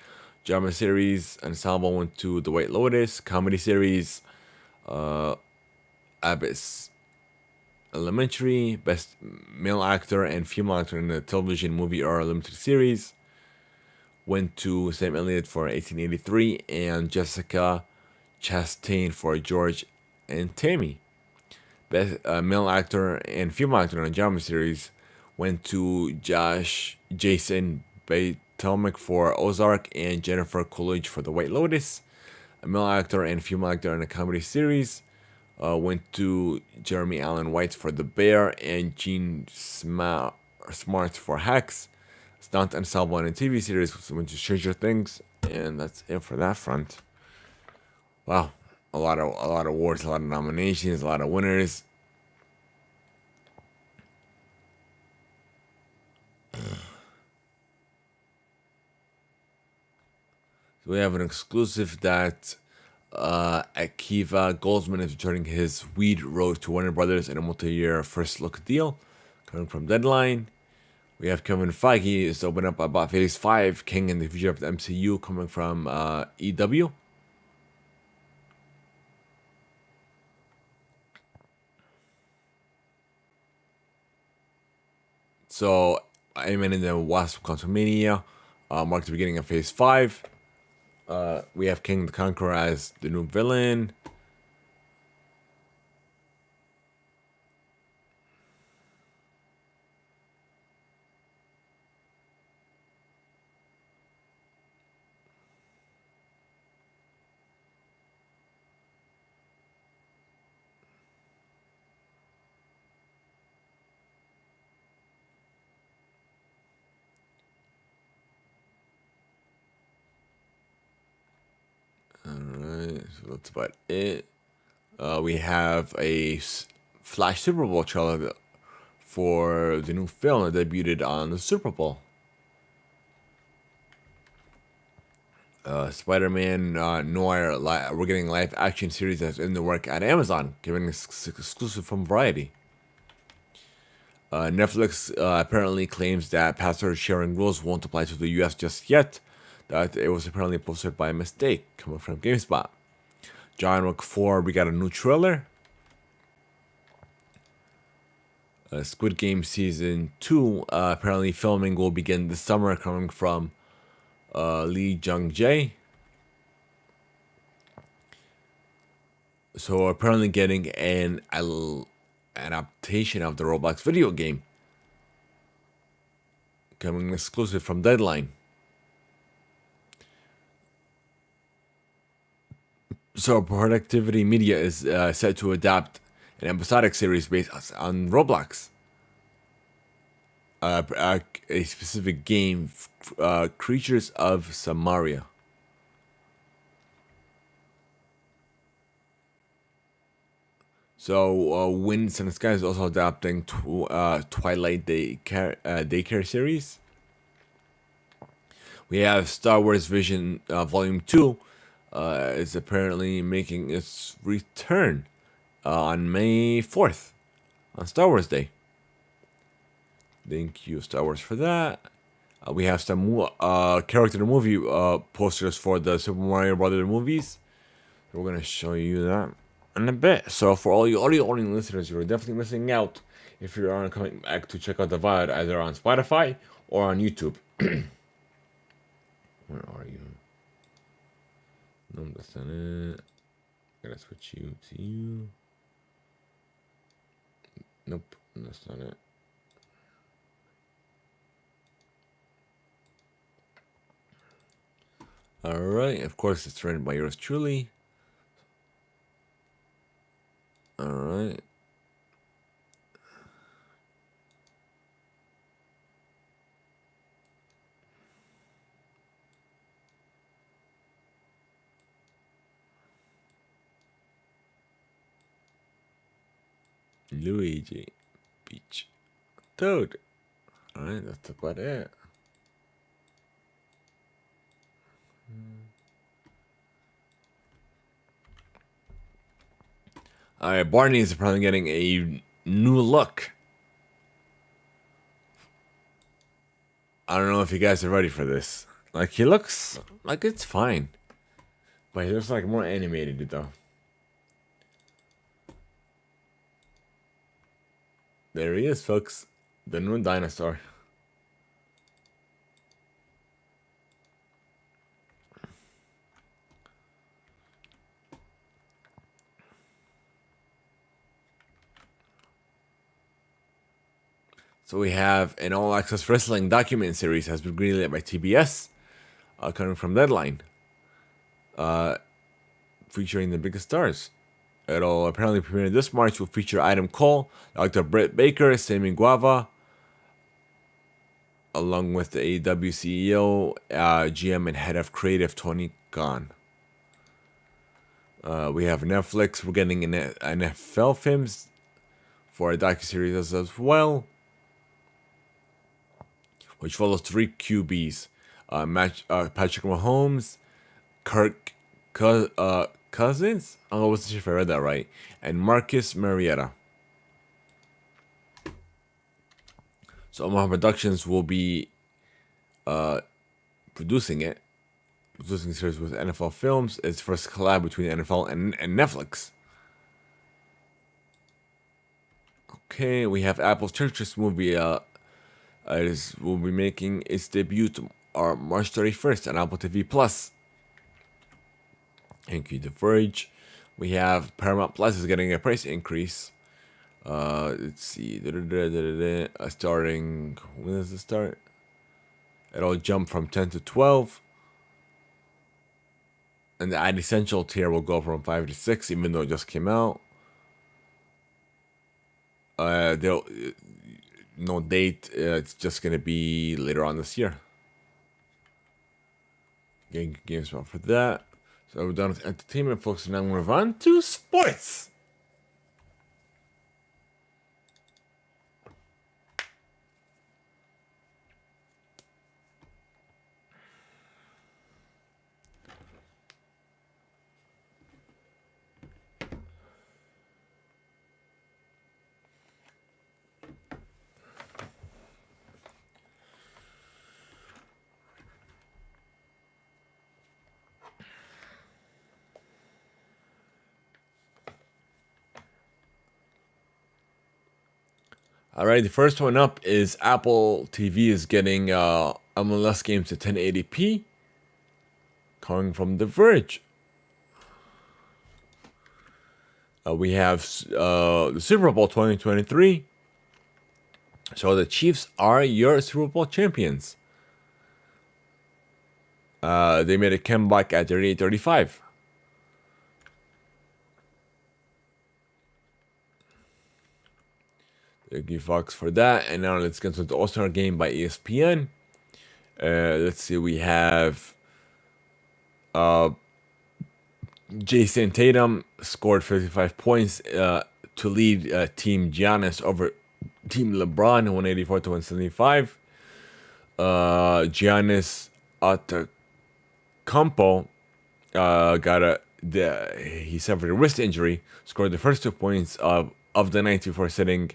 Drama series ensemble went to The White Lotus. Comedy series, Abyss Elementary. Best male actor and female actor in a television movie or limited series went to Sam Elliott for 1883 and Jessica Chastain for George and Tammy. Best male actor and female actor in a drama series went to Jason Bateman for Ozark and Jennifer Coolidge for The White Lotus. A male actor and female actor in a comedy series went to Jeremy Allen White for The Bear and Gene Smart for Hacks. Stunt ensemble in a TV series went to Stranger Things, and that's it for that front. Wow, a lot of awards, a lot of nominations, a lot of winners. So we have an exclusive that Akiva Goldsman is returning his Weed Road to Warner Brothers in a multi-year first look deal, coming from Deadline. We have Kevin Feige is to open up about Phase 5, King and the Future of the MCU, coming from EW. So, Ant-Man and the Wasp: Quantumania marked the beginning of Phase 5. We have King the Conqueror as the new villain. Alright. So that's about it. We have a Flash Super Bowl trailer for the new film that debuted on the Super Bowl. Spider-Man Noir, we're getting a live action series that's in the work at Amazon, giving us exclusive from Variety. Netflix apparently claims that password sharing rules won't apply to the US just yet, that it was apparently posted by mistake, coming from GameSpot. John Wick 4, we got a new trailer. Squid Game Season 2, apparently filming will begin this summer, coming from Lee Jung-jae. So apparently getting an adaptation of the Roblox video game, coming exclusive from Deadline. So Productivity Media is set to adapt an episodic series based on Roblox. A specific game, Creatures of Samaria. So Winds and Sky is also adapting Twilight Daycare series. We have Star Wars Vision Volume 2 is apparently making its return on May 4th, on Star Wars Day. Thank you, Star Wars, for that. We have some character movie posters for the Super Mario Brothers movies. We're going to show you that in a bit. So for all you audio-only listeners, you're definitely missing out if you are coming back to check out the VOD either on Spotify or on YouTube. Where are you? No, that's not it. Gotta switch you to you. Nope, that's not it. Alright, of course it's written by yours truly. Alright. Luigi Peach Toad. Alright, that's about it. Alright, Barney is probably getting a new look. I don't know if you guys are ready for this. Like, he looks like it's fine. But he looks like more animated, though. There he is, folks. The new dinosaur. So we have an all-access wrestling document series has been greenlit by TBS, coming from Deadline, featuring the biggest stars. It'll apparently premiere this March. Will feature Adam Cole, Dr. Britt Baker, Sammy Guevara, along with the AEW CEO, GM, and head of creative Tony Khan. We have Netflix. We're getting an NFL films for a docuseries as well, which follows three QBs: Patrick Mahomes, Kirk Cousins. I wasn't sure if I read that right, and Marcus Mariota. So Omaha Productions will be producing it. Producing the series with NFL Films. It's the first collab between the NFL and Netflix. Okay, we have Apple's Tetris movie. Will be making its debut March 31st on Apple TV Plus. Thank you, The Verge. We have Paramount Plus is getting a price increase. Let's see. Starting, when does it start? It'll jump from 10 to 12. And the Ad Essential tier will go from 5 to 6, even though it just came out. No date. It's just gonna be later on this year. Getting GameSpot for that. So we're done with entertainment, folks, and now we'll move on to sports. All right, the first one up is Apple TV is getting MLS games to 1080p, coming from The Verge. We have the Super Bowl 2023. So the Chiefs are your Super Bowl champions. They made a comeback at 38-35. Thank you, Fox, for that. And now let's get to the All-Star Game by ESPN. Let's see, we have Jason Tatum scored 55 points to lead Team Giannis over Team LeBron, 184 to 175. Giannis Antetokounmpo he suffered a wrist injury, scored the first 2 points of the night before sitting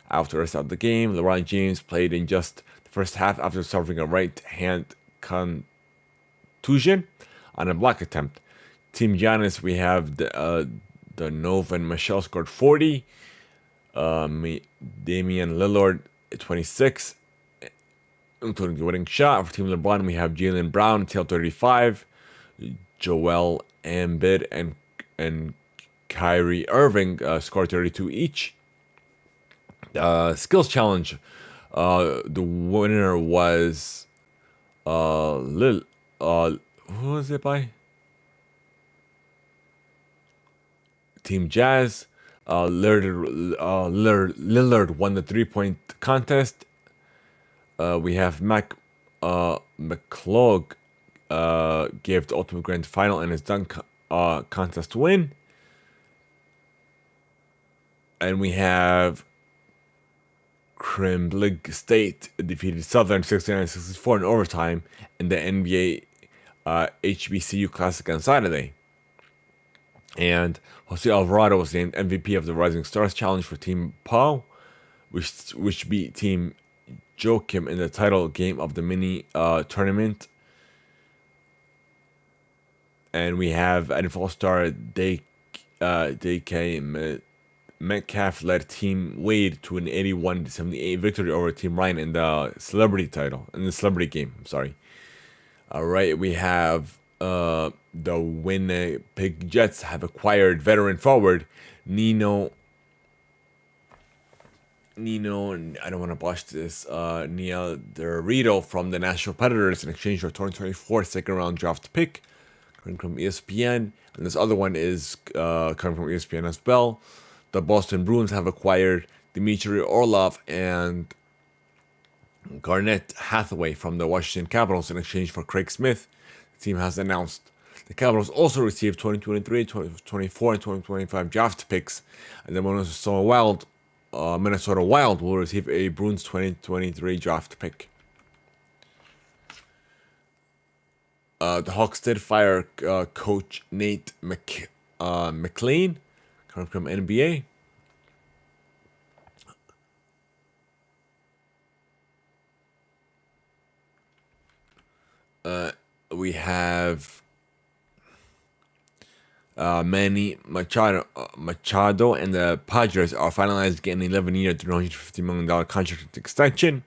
out the rest of the game. LeBron James played in just the first half after suffering a right hand contusion on a block attempt. Team Giannis, we have the Nova and Michelle scored 40. Damian Lillard 26, including the winning shot. For Team LeBron, we have Jaylen Brown, 35. Joel Embiid and Kyrie Irving scored 32 each. Skills challenge. The winner was who was it by? Team Jazz. Lillard won the 3-point contest. We have McClung gave the ultimate grand final in his dunk contest win. And we have Crimblick State defeated Southern 69-64 in overtime in the NBA HBCU Classic on Saturday. And Jose Alvarado was named MVP of the Rising Stars Challenge for Team Pau, which beat Team Joachim in the title game of the mini tournament. And we have NFL star D.I.C.E. Metcalf led Team Wade to an 81-78 victory over Team Ryan in the celebrity game. I'm sorry. All right, we have the Winnipeg Jets have acquired veteran forward Nino. I don't want to botch this. Neil Dorito from the Nashville Predators in exchange for a 2024 second-round draft pick, coming from ESPN. And this other one is coming from ESPN as well. The Boston Bruins have acquired Dmitry Orlov and Garnett Hathaway from the Washington Capitals in exchange for Craig Smith. The team has announced. The Capitals also received 2023, 2024, and 2025 draft picks, and the Minnesota Wild will receive a Bruins 2023 draft pick. The Hawks did fire coach Nate McLean, coming from NBA. We have Manny Machado and the Padres are finalized getting an 11-year, $350 million contract extension.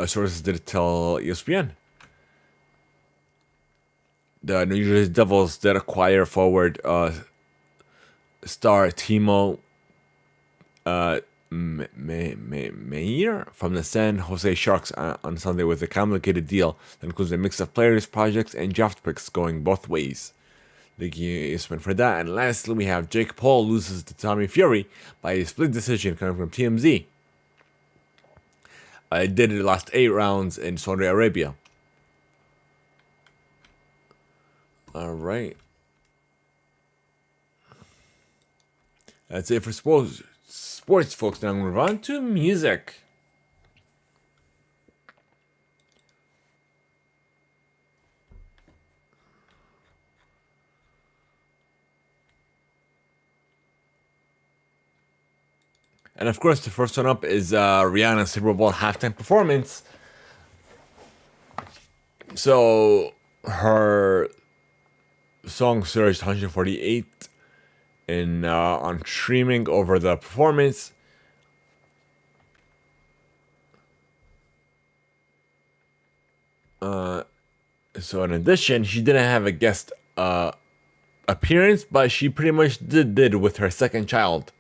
Sources did tell ESPN. The New Jersey Devils did acquire forward star Timo Meyer from the San Jose Sharks on Sunday with a complicated deal that includes a mix of players, projects, and draft picks going both ways. Thank you, ESPN, for that. And lastly, we have Jake Paul loses to Tommy Fury by a split decision coming from TMZ. It did the last 8 rounds in Saudi Arabia. All right. That's it for sports, folks. Now I'm going to move on to music. And of course, the first one up is Rihanna's Super Bowl halftime performance. So her song surged 148 in on streaming over the performance. So in addition, she didn't have a guest appearance, but she pretty much did with her second child.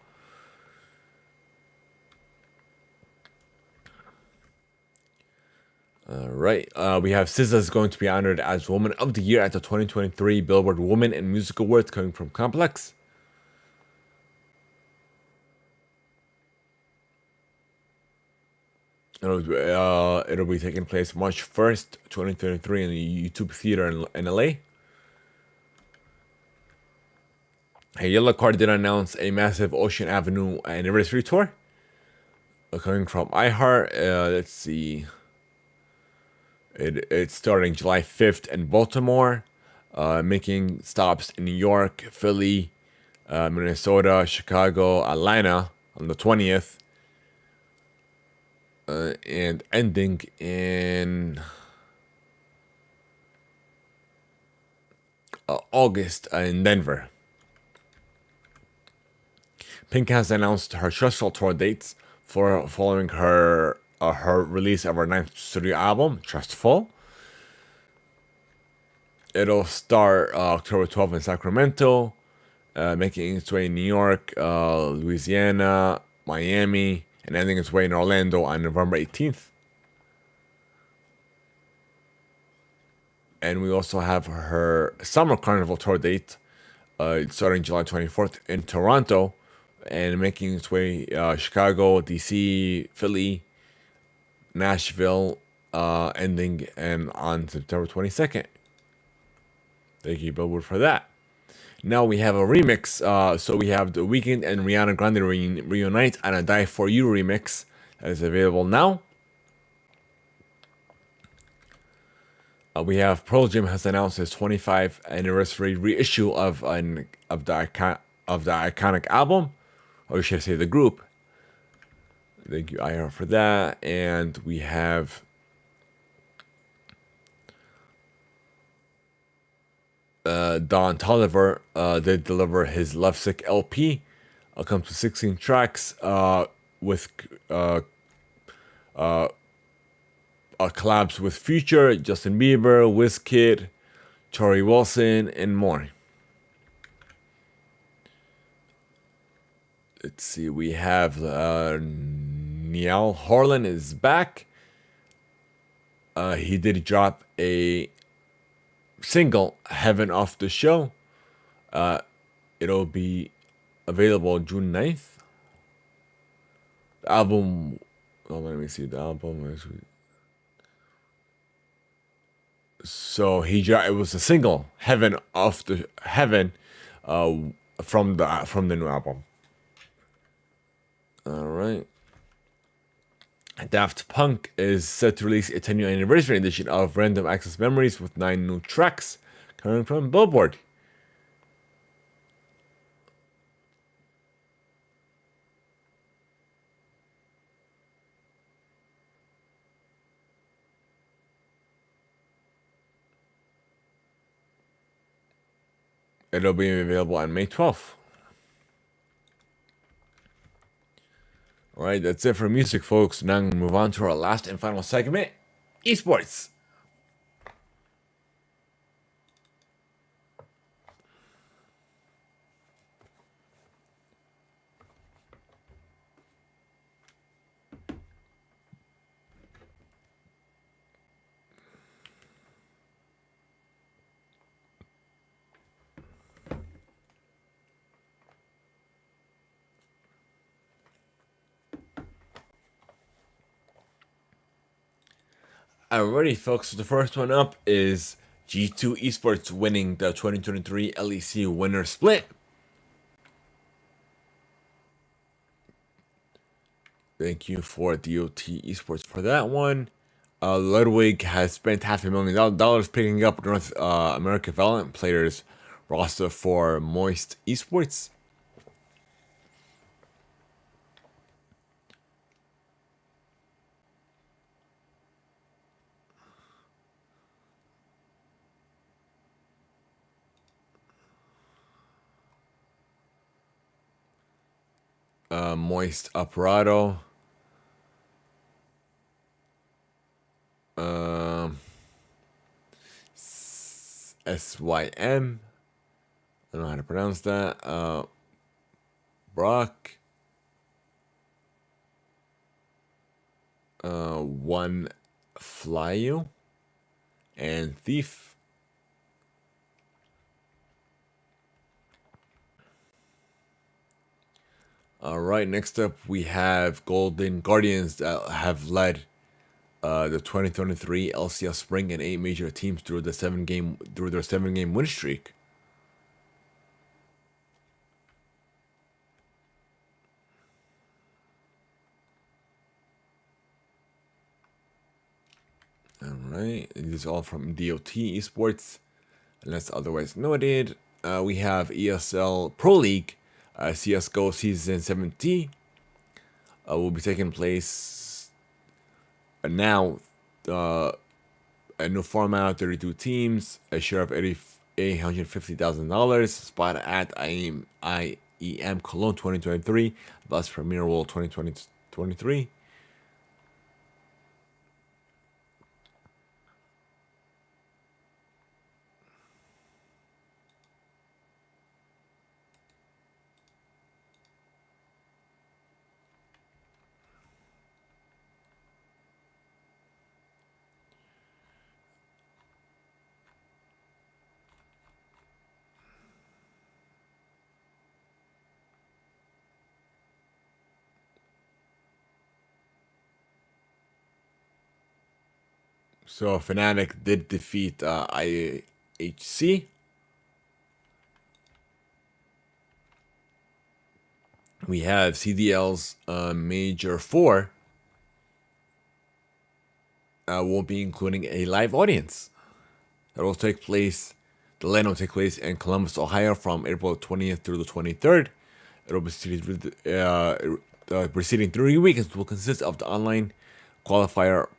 Right. We have SZA is going to be honored as Woman of the Year at the 2023 Billboard Women in Music Awards coming from Complex. It'll be taking place March 1st, 2023 in the YouTube Theater in LA. Hey, Yellow Card did announce a massive Ocean Avenue anniversary tour coming from iHeart. Let's see. It's starting July 5th in Baltimore, making stops in New York, Philly, Minnesota, Chicago, Atlanta on the 20th, and ending in August in Denver. Pink has announced her Trustful tour dates for following her release of her ninth studio album, Trustful. It'll start October 12th in Sacramento, making its way in New York, Louisiana, Miami, and ending its way in Orlando on November 18th. And we also have her Summer Carnival tour date, starting July 24th in Toronto, and making its way Chicago, D.C., Philly, Nashville, ending and on September 22nd. Thank you, Billboard, for that. Now we have a remix. So we have The Weeknd and Rihanna Grande reunite on a Die For You remix that is available now. We have Pearl Jam has announced his 25th anniversary reissue of the iconic album, or should I say the group. Thank you, IR, for that. And we have Don Toliver did deliver his Lovesick LP. Comes with 16 tracks with collabs with Future, Justin Bieber, Wizkid, Tori Wilson, and more. Let's see, we have Niall Horan is back. He did drop a single, Heaven Off the Show. It'll be available June 9th. The album, let me see, the album is... So it was a single, Heaven Off the Heaven, from the new album. All right. Daft Punk is set to release a 10-year anniversary edition of Random Access Memories with 9 new tracks coming from Billboard. It'll be available on May 12th. Alright, that's it for music, folks. Now I'm going to move on to our last and final segment, esports. Alrighty, folks. So the first one up is G2 Esports winning the 2023 LEC winner split. Thank you for DOT Esports for that one. Ludwig has spent $500,000 picking up North America Valorant players roster for Moist Esports. Moist Operato. SYM. I don't know how to pronounce that. Brock. One Flyu. And Thief. All right, next up we have Golden Guardians that have led the 2023 LCS Spring and 8 major teams through their 7-game win streak. All right, this is all from DOT Esports, unless otherwise noted. We have ESL Pro League, CS:GO Season 17 will be taking place now. A new format, 32 teams, a share of $850,000, spot at IEM Cologne 2023, thus Premier World 2023. So Fnatic did defeat IHC. We have CDL's Major 4 will be including a live audience that will take place. The land will take place in Columbus, Ohio from April 20th through the 23rd. It will be the preceding 3 weekends will consist of the online qualifier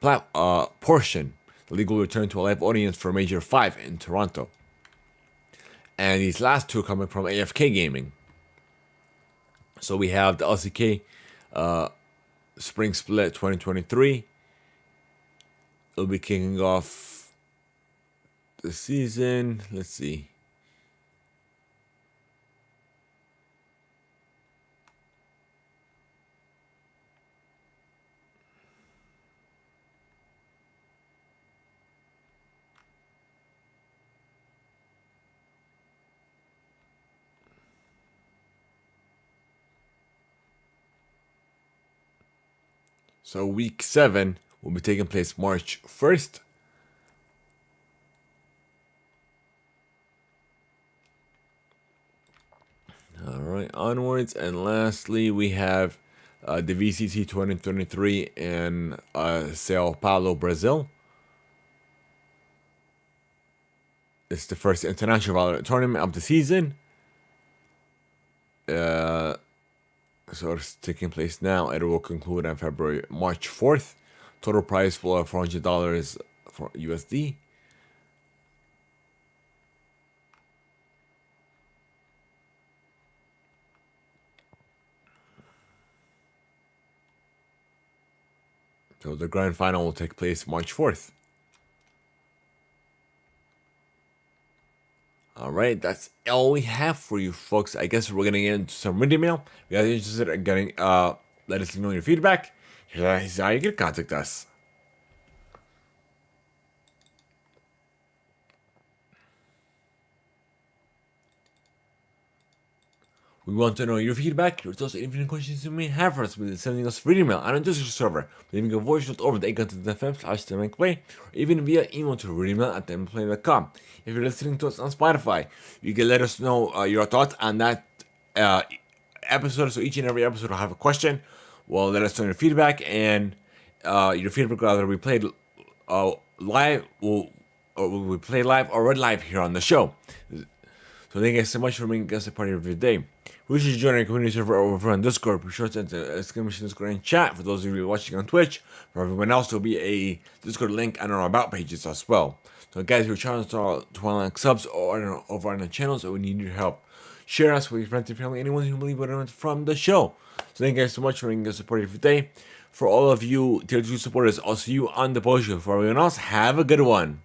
portion. The league will return to a live audience for Major 5 in Toronto. And these last two coming from AFK Gaming. So we have the LCK Spring Split 2023. It'll be kicking off the season. Let's see. So week 7 will be taking place March 1st. All right, onwards. And lastly, we have the VCT 2023 in Sao Paulo, Brazil. It's the first international Valorant tournament of the season. So it's taking place now. It will conclude on March 4th. Total price will have $400 for USD. So the grand final will take place March 4th. All right, that's all we have for you folks. I guess we're gonna get into some reading mail. If you guys are interested in getting, let us know your feedback. Here's how you can contact us. We want to know your feedback, your thoughts, and any questions you may have for us by sending us free email on our Discord server, leaving a voice note over the Theimpactplay, or even via email to reademail@theimpactplay.com. If you're listening to us on Spotify, you can let us know your thoughts on that episode. So each and every episode will have a question. well, let us know your feedback, and your feedback will either be played live, will we play live or read live here on the show. So thank you guys so much for making us a part of your day. We should join our community server over on Discord. Be sure to enter the exclamation Discord and chat. For those of you watching on Twitch, for everyone else, there'll be a Discord link on our about pages as well. So guys, if you're trying to like subs or over on the channels, so we need your help. Share us with your friends and family, anyone who believe what from the show. So thank you guys so much for making us a part of your day. For all of you Tier 2 supporters, I'll see you on the post show. For everyone else, have a good one.